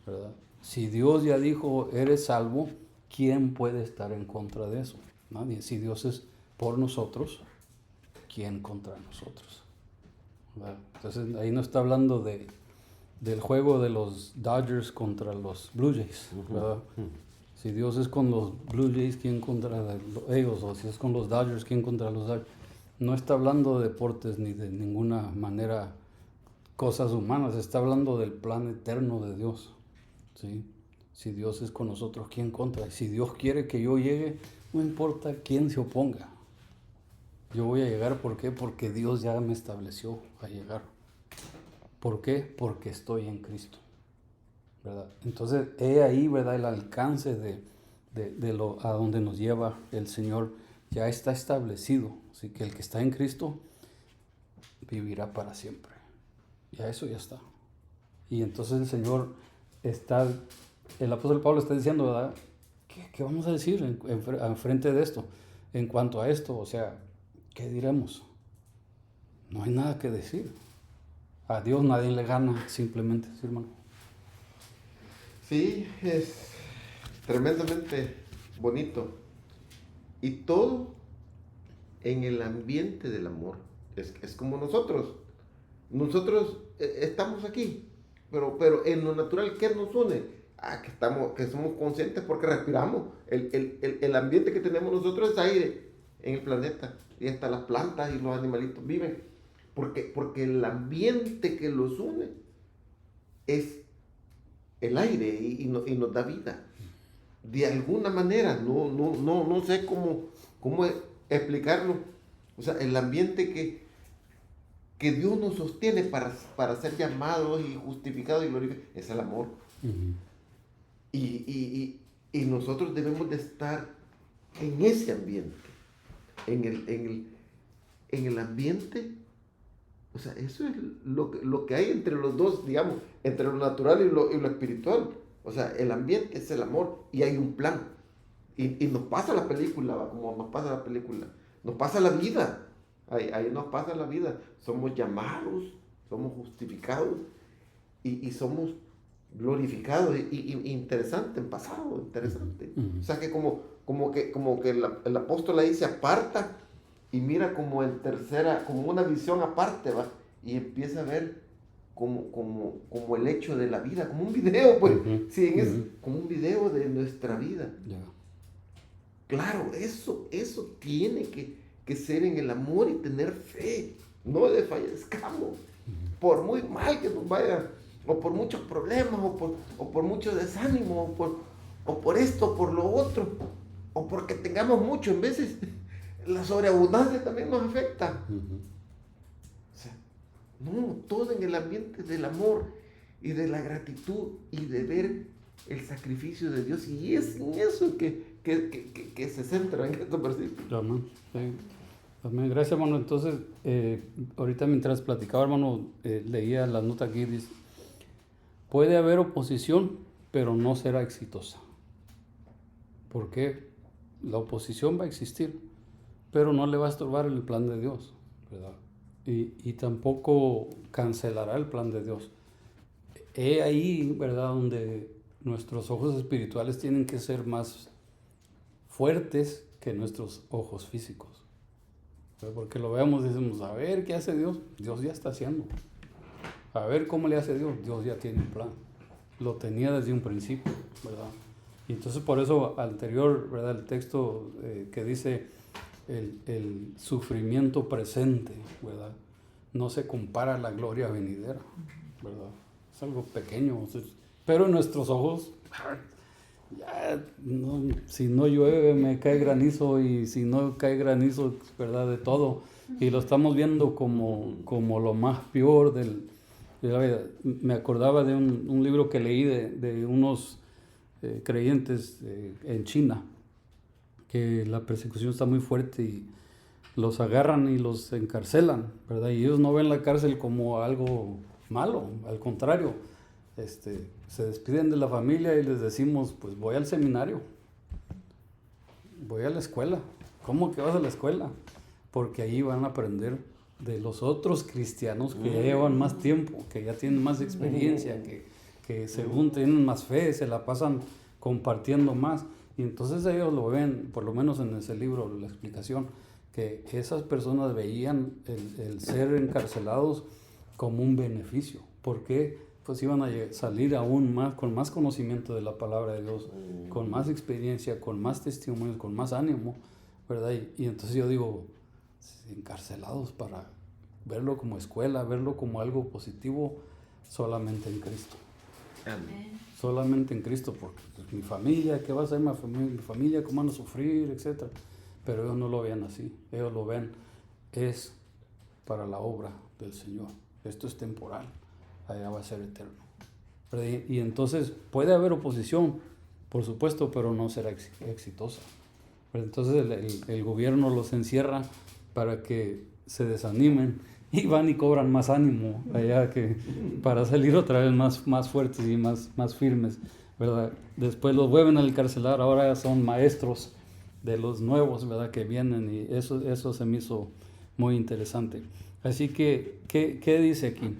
¿Verdad? Si Dios ya dijo, eres salvo, ¿quién puede estar en contra de eso? Nadie. Si Dios es por nosotros, ¿quién contra nosotros? ¿Verdad? Entonces ahí no está hablando del juego de los Dodgers contra los Blue Jays, ¿verdad? Si Dios es con los Blue Jays, ¿quién contra ellos? O si es con los Dodgers, ¿quién contra los Dodgers? No está hablando de deportes ni de ninguna manera cosas humanas, está hablando del plan eterno de Dios, ¿sí? Si Dios es con nosotros, ¿quién contra? Y si Dios quiere que yo llegue, no importa quién se oponga. Yo voy a llegar, ¿por qué? Porque Dios ya me estableció a llegar. ¿Por qué? Porque estoy en Cristo, ¿verdad? Entonces, he ahí, ¿verdad? El alcance de lo a donde nos lleva el Señor ya está establecido. Así que el que está en Cristo vivirá para siempre. Ya eso ya está. Y entonces el Señor el apóstol Pablo está diciendo, ¿verdad? ¿Qué vamos a decir en frente de esto? En cuanto a esto, o sea, ¿qué diremos? No hay nada que decir. A Dios nadie le gana, simplemente, ¿sí, hermano? Sí, es tremendamente bonito. Y todo en el ambiente del amor. Es como nosotros. Nosotros estamos aquí, pero en lo natural, ¿qué nos une? Que somos conscientes porque respiramos. El ambiente que tenemos nosotros es aire en el planeta. Y hasta las plantas y los animalitos viven. Porque el ambiente que los une es el aire y nos da vida. De alguna manera, no sé cómo explicarlo. O sea, el ambiente que Dios nos sostiene para ser llamados y justificados y glorificados es el amor. Uh-huh. Y nosotros debemos de estar en ese ambiente, en el ambiente. O sea, eso es lo que hay entre los dos, digamos, entre lo natural y lo espiritual. O sea, el ambiente es el amor y hay un plan. Y nos pasa la película, como nos pasa la película. Nos pasa la vida. Ahí nos pasa la vida. Somos llamados, somos justificados y somos glorificados. Y interesante, en pasado, interesante. Uh-huh. O sea, que como que el apóstol ahí se aparta y mira como en tercera, como una visión aparte, ¿va? Y empieza a ver como el hecho de la vida, como un video, pues, uh-huh. Sí, Uh-huh. como un video de nuestra vida. Yeah. Claro, eso tiene que ser en el amor y tener fe, no desfallezcamos, por muy mal que nos vaya, o por muchos problemas, o por mucho desánimo, o por esto, o por lo otro, o porque tengamos mucho, en veces la sobreabundancia también nos afecta. Uh-huh. O sea, no, todo en el ambiente del amor y de la gratitud y de ver el sacrificio de Dios. Y es en eso que que se centra en estos versículos. Amén. Sí. Amén. Gracias, hermano. Entonces, ahorita mientras platicaba, hermano, leía la nota aquí, dice, puede haber oposición, pero no será exitosa. ¿Por qué? La oposición va a existir, pero no le va a estorbar el plan de Dios, ¿verdad? Y tampoco cancelará el plan de Dios. He ahí, ¿verdad?, donde nuestros ojos espirituales tienen que ser más fuertes que nuestros ojos físicos. Porque lo vemos y decimos, a ver, ¿qué hace Dios? Dios ya está haciendo. A ver, ¿cómo le hace Dios? Dios ya tiene un plan. Lo tenía desde un principio, ¿verdad? Y entonces por eso anterior, ¿verdad?, el texto que dice el sufrimiento presente, ¿verdad?, no se compara a la gloria venidera, ¿verdad? Es algo pequeño, pero en nuestros ojos, ya, no, si no llueve me cae granizo, y si no cae granizo, ¿verdad?, de todo, y lo estamos viendo como lo más peor de la vida. Me acordaba de un libro que leí de unos creyentes en China, que la persecución está muy fuerte y los agarran y los encarcelan, ¿verdad? Y ellos no ven la cárcel como algo malo, al contrario, se despiden de la familia y les decimos, pues voy al seminario, voy a la escuela. ¿Cómo que vas a la escuela? Porque ahí van a aprender de los otros cristianos que ya llevan más tiempo, que ya tienen más experiencia, que según tienen más fe, se la pasan compartiendo más. Y entonces ellos lo ven, por lo menos en ese libro, la explicación, que esas personas veían el ser encarcelados como un beneficio. ¿Por qué? Pues iban a salir aún más, con más conocimiento de la palabra de Dios, con más experiencia, con más testimonios, con más ánimo, ¿verdad? Y entonces yo digo, encarcelados, para verlo como escuela, verlo como algo positivo, solamente en Cristo. Amén. Solamente en Cristo, porque pues, mi familia, ¿qué va a hacer mi familia? ¿Cómo van a sufrir? Etcétera. Pero ellos no lo ven así. Ellos lo ven, es para la obra del Señor. Esto es temporal, allá va a ser eterno. Y entonces puede haber oposición, por supuesto, pero no será exitosa. Pero entonces el gobierno los encierra para que se desanimen y van y cobran más ánimo allá, que para salir otra vez más fuertes y más firmes, ¿verdad? Después los vuelven a encarcelar, ahora son maestros de los nuevos, ¿verdad?, que vienen, y eso se me hizo muy interesante. Así que, ¿qué dice aquí?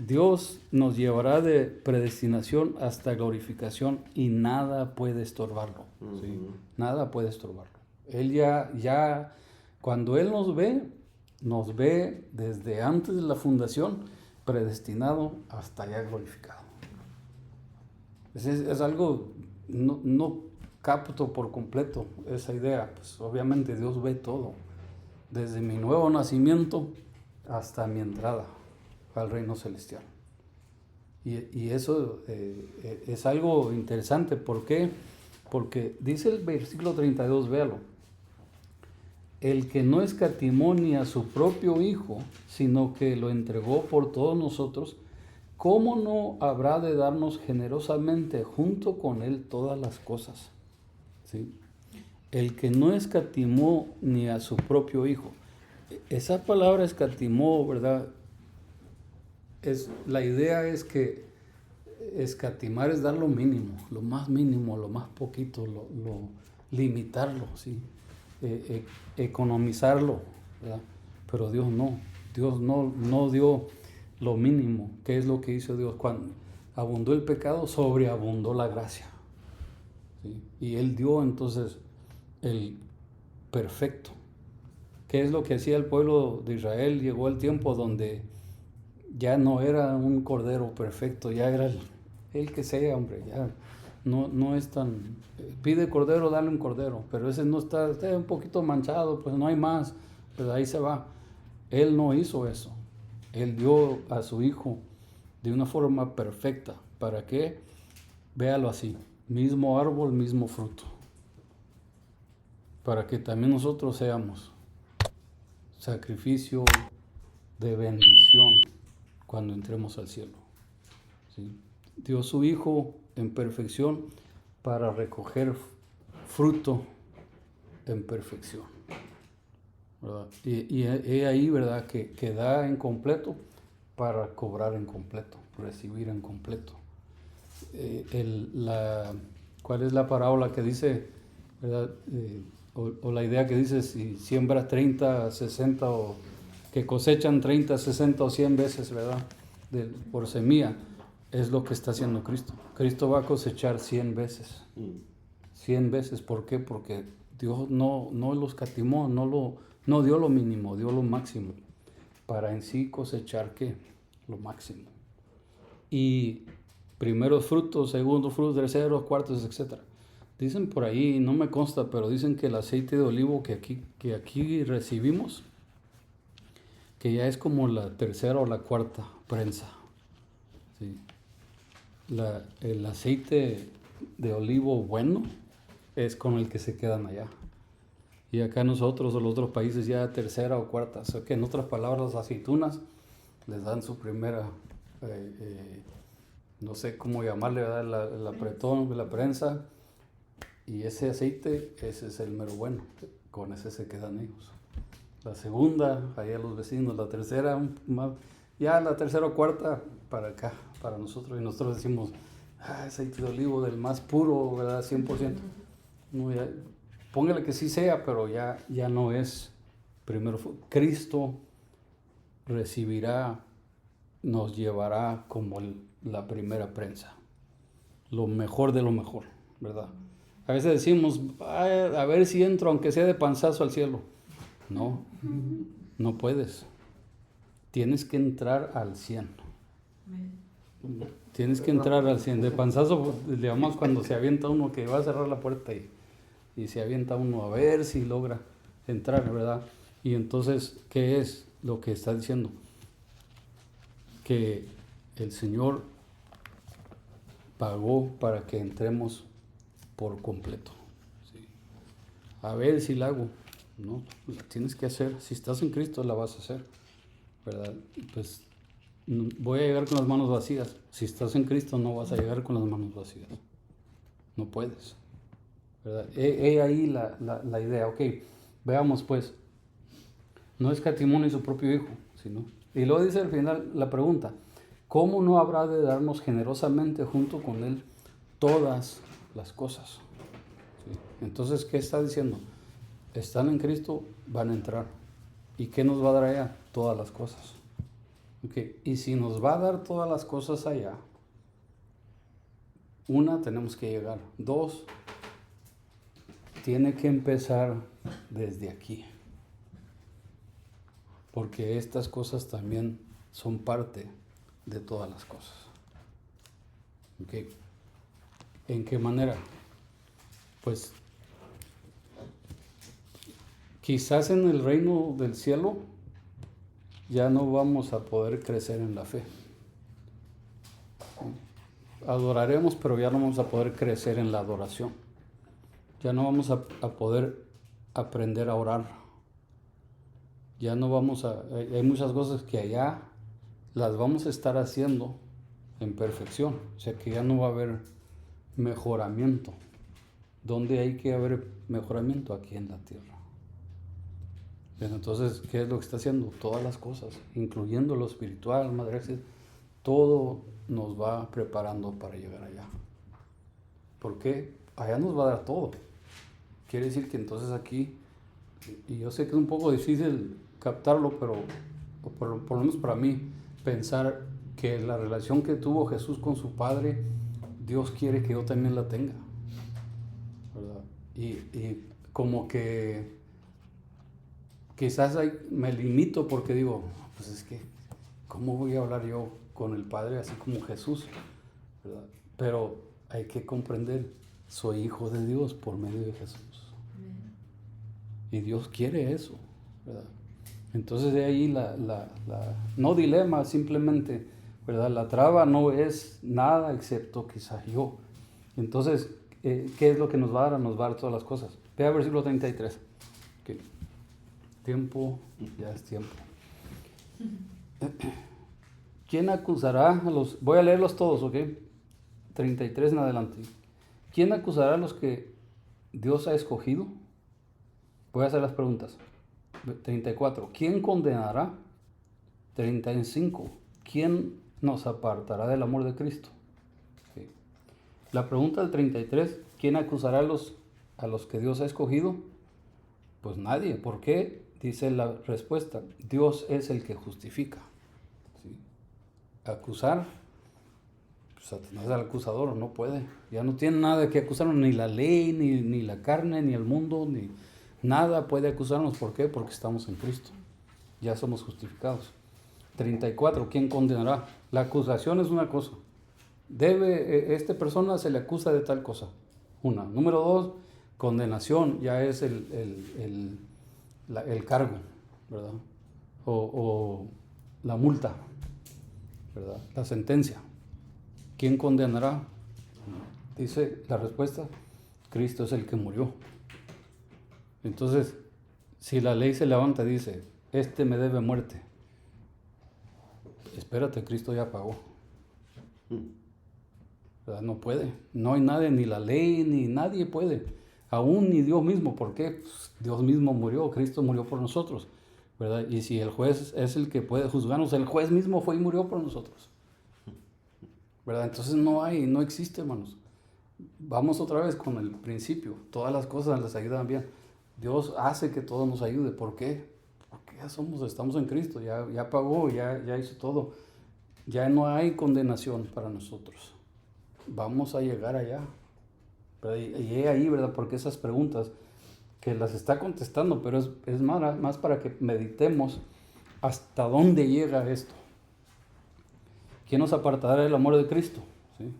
Dios nos llevará de predestinación hasta glorificación y nada puede estorbarlo. ¿Sí? Nada puede estorbarlo. Él ya, cuando Él nos ve desde antes de la fundación, predestinado hasta ya glorificado. Es algo, no capto por completo esa idea. Pues obviamente Dios ve todo, desde mi nuevo nacimiento hasta mi entrada al reino celestial. Y eso es algo interesante. ¿Por qué? Porque dice el versículo 32, véalo: el que no escatimó ni a su propio Hijo, sino que lo entregó por todos nosotros, ¿cómo no habrá de darnos generosamente junto con Él todas las cosas? ¿Sí? El que no escatimó ni a su propio Hijo. Esa palabra escatimó, ¿verdad? La idea es que escatimar es dar lo mínimo, lo más mínimo, lo más poquito, limitarlo, ¿sí? Economizarlo, ¿verdad? Pero Dios no dio lo mínimo. ¿Qué es lo que hizo Dios? Cuando abundó el pecado, sobreabundó la gracia, ¿sí? Y Él dio entonces el perfecto. ¿Qué es lo que hacía el pueblo de Israel? Llegó el tiempo donde ya no era un cordero perfecto, ya era el que sea, hombre, ya no es tan... Pide cordero, dale un cordero, pero ese no está un poquito manchado, pues no hay más, pues ahí se va. Él no hizo eso. Él dio a su Hijo de una forma perfecta. ¿Para qué? Véalo así: mismo árbol, mismo fruto. Para que también nosotros seamos sacrificio de bendición cuando entremos al cielo. ¿Sí? Dio su Hijo en perfección para recoger fruto en perfección, ¿verdad? Y ahí, ¿verdad? Que da en completo para cobrar en completo, recibir en completo. ¿Cuál es la parábola que dice, ¿verdad? O la idea que dice, si siembras 30, 60 o que cosechan 30, 60 o 100 veces, ¿verdad? Por semilla, es lo que está haciendo Cristo. Cristo va a cosechar 100 veces. 100 veces, ¿por qué? Porque Dios no los catimó, no dio lo mínimo, dio lo máximo, para en sí cosechar, ¿qué? Lo máximo. Y primeros frutos, segundos frutos, terceros, cuartos, etc. Dicen por ahí, no me consta, pero dicen que el aceite de olivo que aquí recibimos, que ya es como la tercera o la cuarta prensa. ¿Sí? El aceite de olivo bueno es con el que se quedan allá. Y acá nosotros o los otros países ya tercera o cuarta. O sea que en otras palabras, las aceitunas les dan su primera, no sé cómo llamarle, ¿verdad? El apretón, la prensa. Y ese aceite, ese es el mero bueno. Con ese se quedan ellos. La segunda, allá los vecinos. La tercera, ya la tercera o cuarta para acá, para nosotros. Y nosotros decimos, aceite de olivo del más puro, ¿verdad? 100%. No, póngale que sí sea, pero ya no es primero. Cristo recibirá, nos llevará como la primera prensa. Lo mejor de lo mejor, ¿verdad? A veces decimos, a ver si entro, aunque sea de panzazo al cielo. No puedes. Tienes que entrar al 100. Tienes que entrar al 100. De panzazo, le llamamos cuando se avienta uno que va a cerrar la puerta y se avienta uno a ver si logra entrar, ¿verdad? Y entonces, ¿qué es lo que está diciendo? Que el Señor pagó para que entremos por completo. ¿Sí? A ver si la hago. No, la tienes que hacer. Si estás en Cristo, la vas a hacer, ¿verdad? Pues voy a llegar con las manos vacías. Si estás en Cristo, no vas a llegar con las manos vacías. No puedes, ¿verdad? He ahí la idea. Ok, veamos pues. No escatimó ni su propio Hijo, sino. Y luego dice al final la pregunta: ¿cómo no habrá de darnos generosamente junto con Él todas las cosas? ¿Sí? Entonces, ¿qué está diciendo? Están en Cristo, van a entrar. ¿Y qué nos va a dar allá? Todas las cosas. Okay. Y si nos va a dar todas las cosas allá, una, tenemos que llegar. Dos, tiene que empezar desde aquí. Porque estas cosas también son parte de todas las cosas. Okay. ¿En qué manera? Pues quizás en el reino del cielo ya no vamos a poder crecer en la fe. Adoraremos, pero ya no vamos a poder crecer en la adoración. Ya no vamos a poder aprender a orar. Ya no vamos hay muchas cosas que allá las vamos a estar haciendo en perfección. O sea que ya no va a haber mejoramiento. ¿Dónde hay que haber mejoramiento? Aquí en la tierra. Bien, entonces, ¿qué es lo que está haciendo? Todas las cosas, incluyendo lo espiritual, Madre, todo nos va preparando para llegar allá. ¿Por qué? Allá nos va a dar todo. Quiere decir que entonces aquí, y yo sé que es un poco difícil captarlo, pero por lo menos para mí, pensar que la relación que tuvo Jesús con su Padre, Dios quiere que yo también la tenga, ¿verdad? Y como que quizás me limito porque digo, pues es que, ¿cómo voy a hablar yo con el Padre así como Jesús? ¿Verdad? Pero hay que comprender, soy hijo de Dios por medio de Jesús. Y Dios quiere eso, ¿verdad? Entonces de ahí no dilema, simplemente, ¿verdad? La traba no es nada excepto quizás yo. Entonces, ¿qué es lo que nos va a dar? Nos va a dar todas las cosas. Ve al versículo 33. Okay. Tiempo, ya es tiempo. ¿Quién acusará a los... Voy a leerlos todos, ¿ok? 33 en adelante. ¿Quién acusará a los que Dios ha escogido. Voy a hacer las preguntas. 34. ¿Quién condenará? 35. ¿Quién nos apartará del amor de Cristo? Sí. La pregunta del 33. ¿Quién acusará a los que Dios ha escogido? Pues nadie. ¿Por qué? Dice la respuesta. Dios es el que justifica. ¿Sí? Acusar. Satanás es el acusador, no puede. Ya no tiene nada que acusarnos, ni la ley, ni la carne, ni el mundo, ni nada puede acusarnos. ¿Por qué? Porque estamos en Cristo. Ya somos justificados. 34. ¿Quién condenará? La acusación es una cosa. Esta persona se le acusa de tal cosa. Una. Número 2, condenación. Ya es el cargo, ¿verdad? O la multa, ¿verdad? La sentencia. ¿Quién condenará? Dice la respuesta, Cristo es el que murió. Entonces, si la ley se levanta y dice, este me debe muerte, espérate, Cristo ya pagó. ¿Verdad? No puede, no hay nadie, ni la ley, ni nadie puede, aún ni Dios mismo. ¿Por qué? Pues Dios mismo murió, Cristo murió por nosotros, ¿verdad? Y si el juez es el que puede juzgarnos, el juez mismo fue y murió por nosotros, ¿verdad? Entonces no existe, hermanos. Vamos otra vez con el principio. Todas las cosas les ayudan bien. Dios hace que todo nos ayude. ¿Por qué? Porque estamos en Cristo. Ya pagó, ya hizo todo. Ya no hay condenación para nosotros. Vamos a llegar allá. Y ahí, ¿verdad? Porque esas preguntas que las está contestando, pero es más para que meditemos hasta dónde llega esto. ¿Quién nos apartará del amor de Cristo? ¿Sí?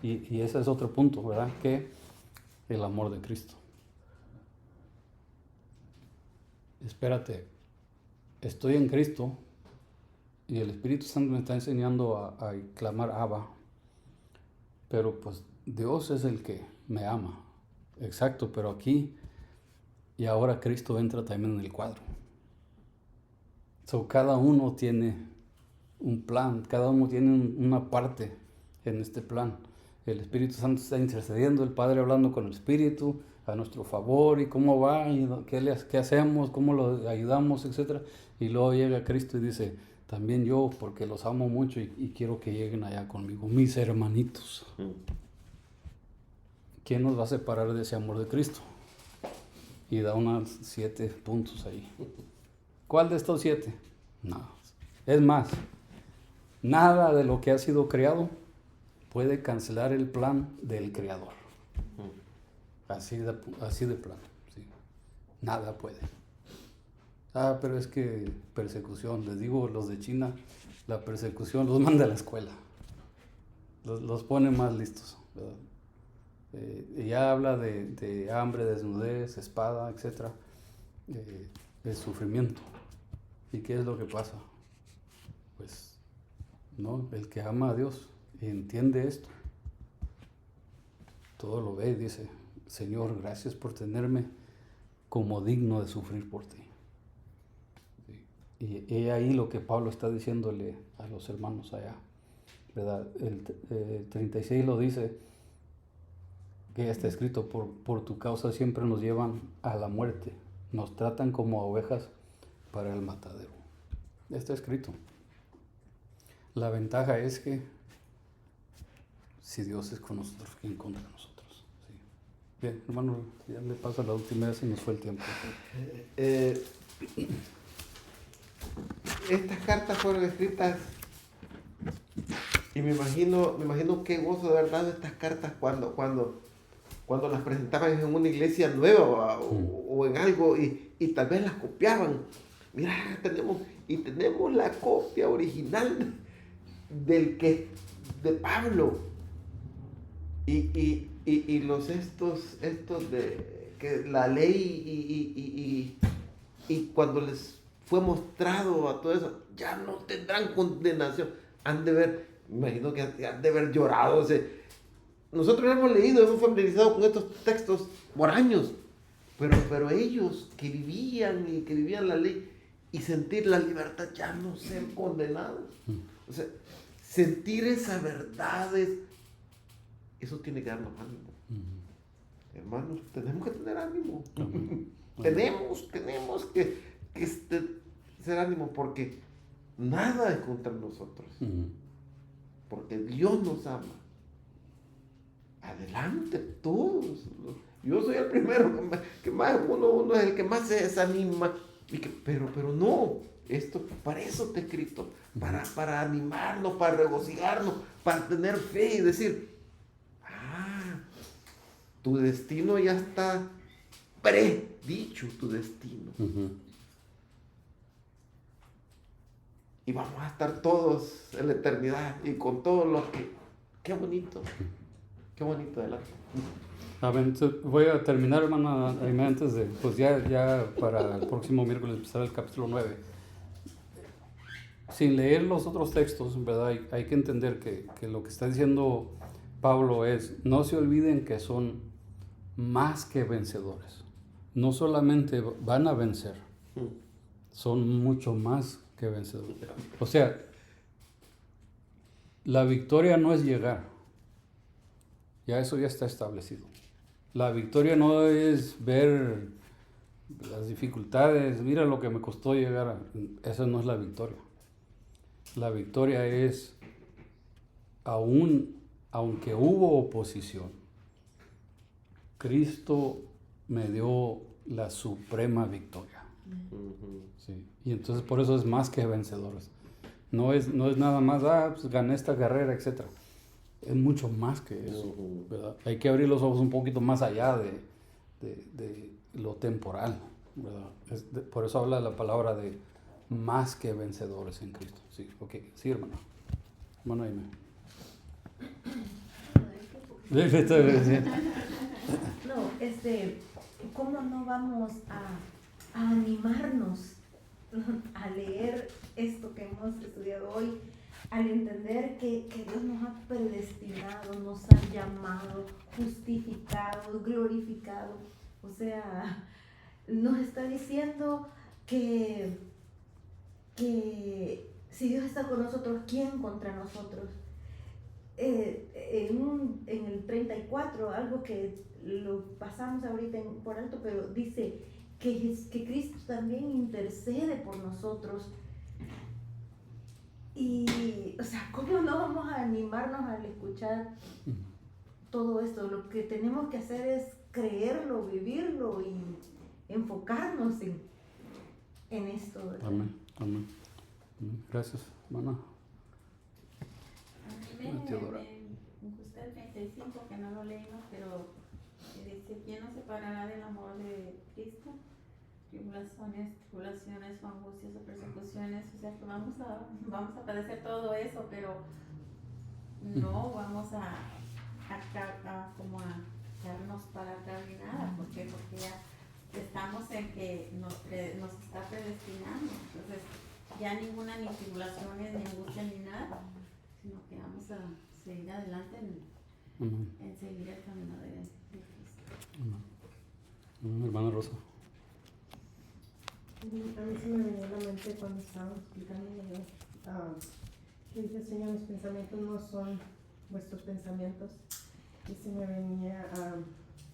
Y ese es otro punto, ¿verdad? Que el amor de Cristo. Espérate, estoy en Cristo y el Espíritu Santo me está enseñando a clamar Abba, pero pues Dios es el que me ama. Exacto, pero aquí y ahora Cristo entra también en el cuadro. Cada uno tiene un plan, cada uno tiene una parte en este plan. El Espíritu Santo está intercediendo, el Padre hablando con el Espíritu a nuestro favor, y cómo va, y qué hacemos, cómo lo ayudamos, etc. Y luego llega Cristo y dice, también yo, porque los amo mucho y quiero que lleguen allá conmigo, mis hermanitos. ¿Quién nos va a separar de ese amor de Cristo? Y da unos 7 puntos ahí. ¿Cuál de estos 7? No. Es más, nada de lo que ha sido creado puede cancelar el plan del Creador. Así de plano. ¿Sí? Nada puede. Pero es que persecución, les digo, los de China, la persecución los manda a la escuela. Los pone más listos, ¿verdad? Ya habla de hambre, desnudez, espada, etc. De sufrimiento. ¿Y qué es lo que pasa? Pues, ¿no? El que ama a Dios y entiende esto, todo lo ve y dice, Señor, gracias por tenerme como digno de sufrir por ti. ¿Sí? Y ahí lo que Pablo está diciéndole a los hermanos allá, ¿verdad? El 36 lo dice, que ya está escrito, por tu causa siempre nos llevan a la muerte, nos tratan como ovejas para el matadero. Está escrito. La ventaja es que si Dios es con nosotros, ¿quién contra nosotros? Sí. Bien, hermano, ya le pasa la última vez y nos fue el tiempo. Estas cartas fueron escritas y me imagino qué gozo de verdad de estas cartas cuando las presentaban en una iglesia nueva o en algo y tal vez las copiaban. Mira, tenemos la copia original de Pablo y los estos de que la ley y cuando les fue mostrado a todo eso, ya no tendrán condenación. Han de ver, me imagino que han de haber llorado. Nosotros hemos leído, hemos familiarizado con estos textos por años, pero ellos que vivían la ley y sentir la libertad, ya no ser condenados. O sea, sentir esa verdad, eso tiene que darnos ánimo. hermanos, tenemos que tener ánimo. Amén. Tenemos que ser ánimo, porque nada es contra nosotros. Porque Dios nos ama. Adelante, todos. Yo soy el primero que más uno es el que más se desanima. Pero no, para eso te he escrito, para animarnos, para regocijarnos, para tener fe y decir, tu destino ya está predicho, tu destino. Y vamos a estar todos en la eternidad y con todos los que... Qué bonito adelante. Amén. Entonces, voy a terminar, hermano, antes de, pues ya para el próximo miércoles empezar el capítulo 9. Sin leer los otros textos, ¿verdad? Hay que entender que lo que está diciendo Pablo es, no se olviden que son más que vencedores. No solamente van a vencer, son mucho más que vencedores. O sea, la victoria no es llegar. Ya eso ya está establecido. La victoria no es ver las dificultades, mira lo que me costó llegar esa no es la victoria. La victoria es, aunque hubo oposición, Cristo me dio la suprema victoria. Sí. Y entonces por eso es más que vencedores. No es nada más, pues gané esta carrera, etc. Es mucho más que eso, ¿verdad? Hay que abrir los ojos un poquito más allá de lo temporal, ¿verdad? Por eso habla la palabra de más que vencedores en Cristo. Sí, ok. Sí, hermano. Hermano, dime. No, ¿cómo no vamos a animarnos a leer esto que hemos estudiado hoy? Al entender que Dios nos ha predestinado, nos ha llamado, justificado, glorificado. O sea, nos está diciendo que si Dios está con nosotros, ¿quién contra nosotros? En el 34, algo que lo pasamos ahorita por alto, pero dice que Cristo también intercede por nosotros. Y, o sea, ¿cómo no vamos a animarnos al escuchar todo esto? Lo que tenemos que hacer es creerlo, vivirlo y enfocarnos en esto, ¿verdad? Amén, amén. Gracias, hermana. Me gustó el 35, que no lo leímos, pero dice, ¿quién nos separará del amor de Cristo? Tribulaciones o angustias o persecuciones. O sea que vamos a padecer todo eso, pero no vamos a echarnos para atrás ni nada. ¿Por qué? Porque ya estamos en que nos está predestinando. Entonces ya ninguna ni tribulaciones, ni angustia, ni nada, sino que vamos a seguir adelante en seguir el camino de Cristo. Hermana Rosa. A mí se me venía a la mente cuando estábamos explicando que dice el Señor, mis pensamientos no son vuestros pensamientos. Y se me venía a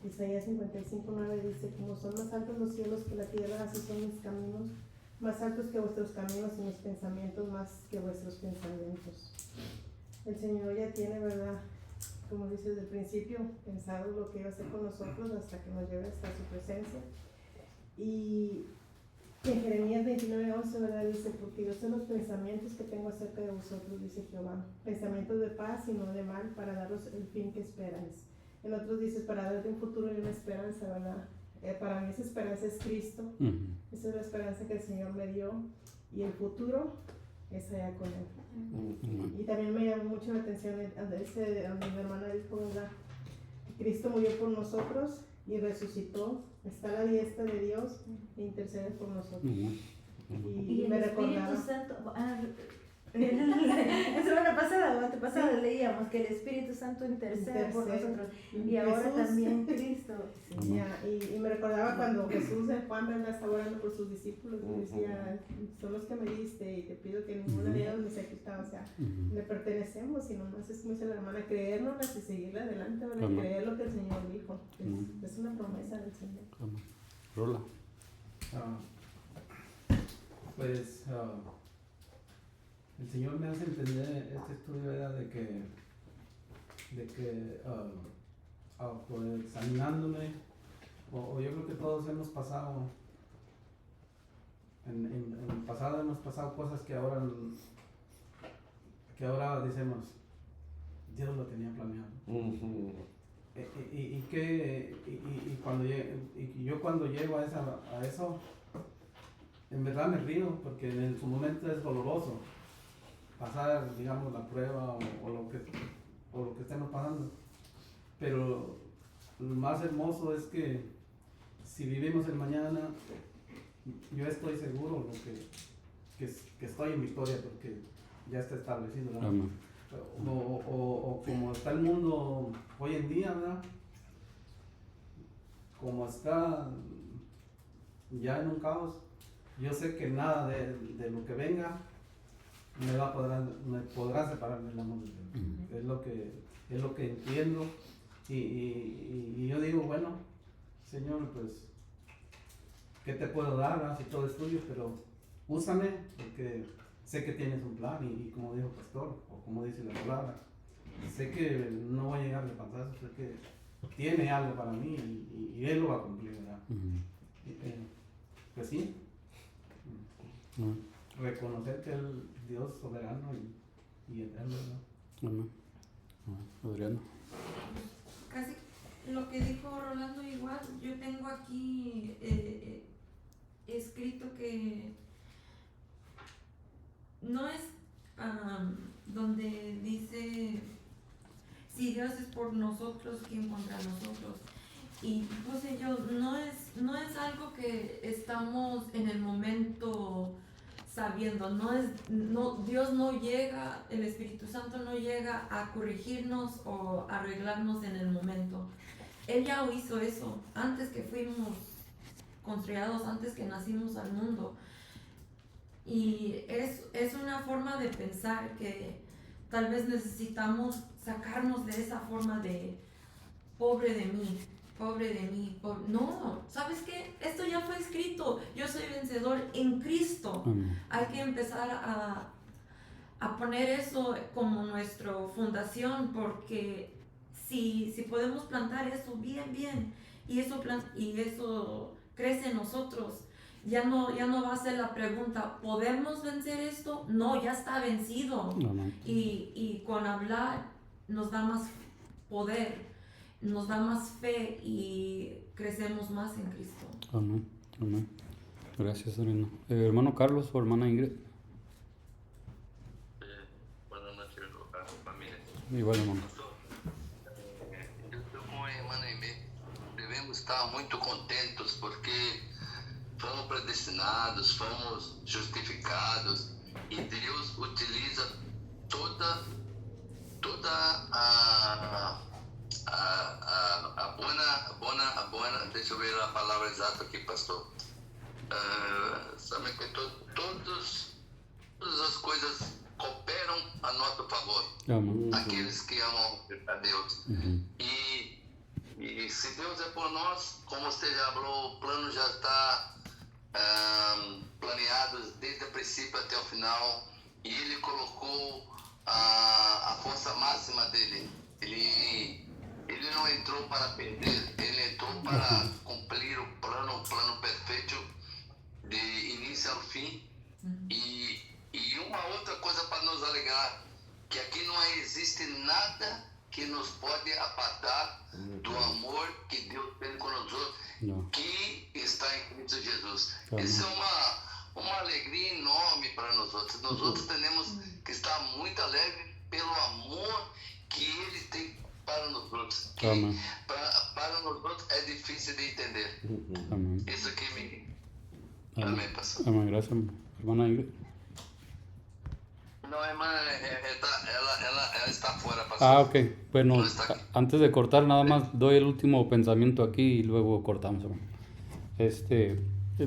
Isaías 55:9, dice, como son más altos los cielos que la tierra, así son mis caminos, más altos que vuestros caminos y mis pensamientos más que vuestros pensamientos. El Señor ya tiene, ¿verdad? Como dice desde el principio, pensado lo que iba a hacer con nosotros hasta que nos lleve hasta su presencia. Y en Jeremías 29:11, ¿verdad? Dice, porque yo sé los pensamientos que tengo acerca de vosotros, dice Jehová, pensamientos de paz y no de mal, para daros el fin que esperáis. En otros dice, para darte un futuro y una esperanza, ¿verdad? Para mí esa esperanza es Cristo, esa es la esperanza que el Señor me dio, y el futuro es allá con Él. Y también me llamó mucho la atención donde mi hermana dijo, ¿verdad? Cristo murió por nosotros y resucitó, está a la diestra de Dios e intercede por nosotros. Y Y el me Espíritu recordaba. Santo, La semana pasada o antepasada leíamos que el Espíritu Santo intercede por nosotros y ahora Jesús. también Cristo. Sí. Ya, y me recordaba cuando Jesús de Juan, ¿verdad?, estaba orando por sus discípulos y decía, son los que me diste y te pido que ninguno de ellos me sea quitado. O sea, le pertenecemos y nomás es como dice la hermana, creérnoslas y seguirle adelante, ¿verdad? Amén. Creer lo que el Señor dijo. Amén. Es una promesa del Señor. Amén. Rola. Pues el Señor me hace entender este estudio, ¿verdad? de que pues, examinándome, o yo creo que todos hemos pasado, en el pasado hemos pasado cosas que ahora decimos, Dios lo tenía planeado. Y yo cuando llego a eso, en verdad me río, porque en su momento es doloroso pasar, digamos, la prueba o lo que estemos pasando. Pero lo más hermoso es que si vivimos el mañana, yo estoy seguro que estoy en victoria, porque ya está establecido, ¿verdad? Amén. O como está el mundo hoy en día, ¿verdad? Como está ya en un caos, yo sé que nada de lo que venga me podrá separar del amor de Dios. Es lo que entiendo, y yo digo, bueno, Señor, pues, ¿qué te puedo dar? ¿verdad? Si todo es tuyo, pero úsame, porque sé que tienes un plan, y como dijo el pastor, o como dice la palabra, sé que no va a llegar de panzazo, sé que tiene algo para mí, y Él lo va a cumplir, ¿verdad? Pues sí, reconocer que el Dios soberano y eterno, ¿verdad? Amén. Adriana. Casi lo que dijo Rolando igual, yo tengo aquí escrito que no es donde dice si Dios es por nosotros, ¿quién contra nosotros? Y puse yo, no es algo que estamos en el momento sabiendo, Dios no llega, el Espíritu Santo no llega a corregirnos o arreglarnos en el momento. Él ya hizo eso antes que fuimos construidos, antes que nacimos al mundo. Y es una forma de pensar que tal vez necesitamos sacarnos de esa forma de pobre de mí. No, ¿sabes qué? Esto ya fue escrito. Yo soy vencedor en Cristo. Hay que empezar a poner eso como nuestra fundación, porque si podemos plantar eso bien, y eso crece en nosotros, ya no va a ser la pregunta, ¿podemos vencer esto? No, ya está vencido. Y con hablar nos da más poder, nos da más fe y crecemos más en Cristo. Amén. Amén. Gracias, Adriana. Hermano Carlos o hermana Ingrid. Buenas noches, familia. Igual, hermano. Eu com a irmã Aimee, devemos estar muito contentos porque fomos predestinados, fomos justificados, e Deus utiliza toda a boa, deixa eu ver a palavra exata aqui, pastor. Sabe que todas as coisas cooperam a nosso favor. Amém. Aqueles que amam a Deus. E se Deus é por nós, como você já falou, o plano já está planeado desde o princípio até o final, e Ele colocou a força máxima dele. Ele não entrou para perder, ele entrou para cumprir o plano perfeito de início ao fim. E uma outra coisa para nos alegrar, que aqui não existe nada que nos pode apartar do amor que Deus tem conosco, que está em Cristo Jesus. Isso é uma alegria enorme para nós outros. Nós outros temos que estar muito alegres pelo amor que Ele tem para nós outros. Que para nós outros é difícil de entender. Amén. Isso que me... Amém, pastor. Amén. Gracias, hermana Ingrid. No, hermana, ela está afuera, pastor. Ah, ok. Bueno, No está aquí. antes de cortar, nada más doy el último pensamiento aquí y luego cortamos, hermano.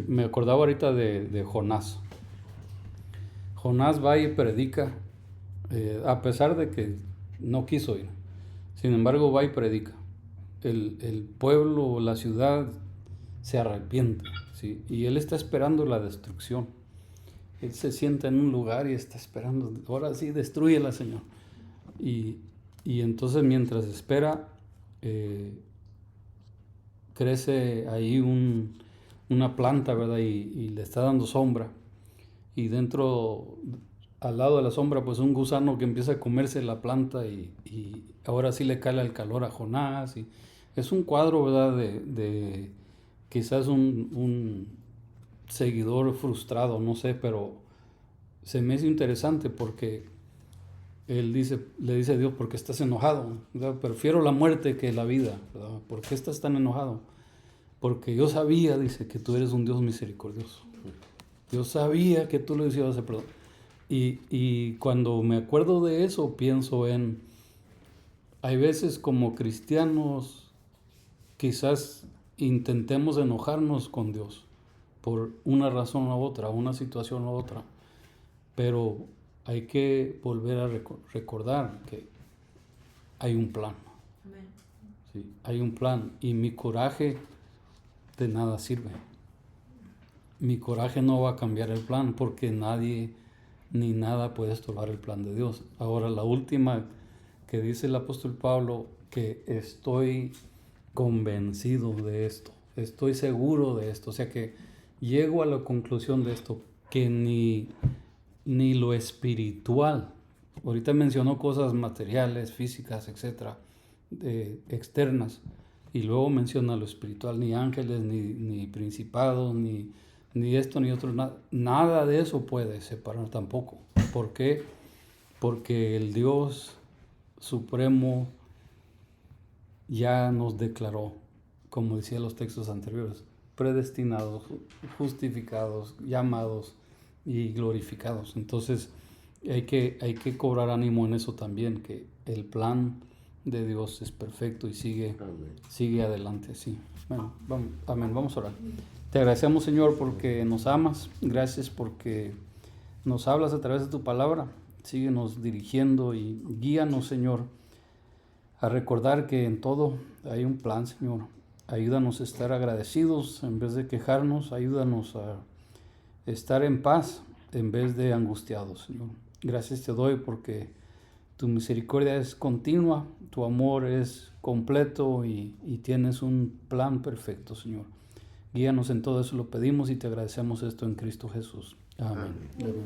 Me acordaba ahorita de Jonás. Jonás va y predica, a pesar de que no quiso ir. Sin embargo, va y predica. El pueblo, la ciudad, se arrepiente, ¿sí? Y él está esperando la destrucción. Él se sienta en un lugar y está esperando, ahora sí, destrúyela, Señor. Y entonces mientras espera, crece ahí una planta, ¿verdad? Y le está dando sombra. Y dentro, al lado de la sombra, pues un gusano que empieza a comerse la planta y ahora sí le cala el calor a Jonás. Y es un cuadro, ¿verdad? De quizás un seguidor frustrado, no sé, pero se me hizo interesante porque él le dice a Dios, ¿por qué estás enojado? ¿Verdad? Prefiero la muerte que la vida, ¿verdad? ¿Por qué estás tan enojado? Porque yo sabía, dice, que tú eres un Dios misericordioso. Yo sabía que tú lo decías, perdón. Y cuando me acuerdo de eso, pienso hay veces como cristianos, quizás intentemos enojarnos con Dios por una razón u otra, una situación u otra, pero hay que volver a recordar que hay un plan. Amén. ¿Sí? Hay un plan y mi coraje de nada sirve. Mi coraje no va a cambiar el plan porque nadie ni nada puede estorbar el plan de Dios. Ahora, la última que dice el apóstol Pablo, que estoy convencido de esto, estoy seguro de esto, o sea que llego a la conclusión de esto, que ni lo espiritual, ahorita mencionó cosas materiales, físicas, etcétera, externas, y luego menciona lo espiritual, ni ángeles, ni principados, ni esto, ni otro, nada de eso puede separar tampoco. ¿Por qué? Porque el Dios Supremo ya nos declaró, como decía los textos anteriores, predestinados, justificados, llamados y glorificados. Entonces hay que cobrar ánimo en eso también, que el plan de Dios es perfecto y sigue adelante, sí. Bueno, amén, vamos a orar. Te agradecemos, Señor, porque nos amas. Gracias porque nos hablas a través de tu palabra. Síguenos dirigiendo y guíanos, Señor, a recordar que en todo hay un plan, Señor. Ayúdanos a estar agradecidos en vez de quejarnos. Ayúdanos a estar en paz en vez de angustiados, Señor. Gracias te doy porque tu misericordia es continua, tu amor es completo y tienes un plan perfecto, Señor. Guíanos en todo eso, lo pedimos y te agradecemos esto en Cristo Jesús. Amén. Amén.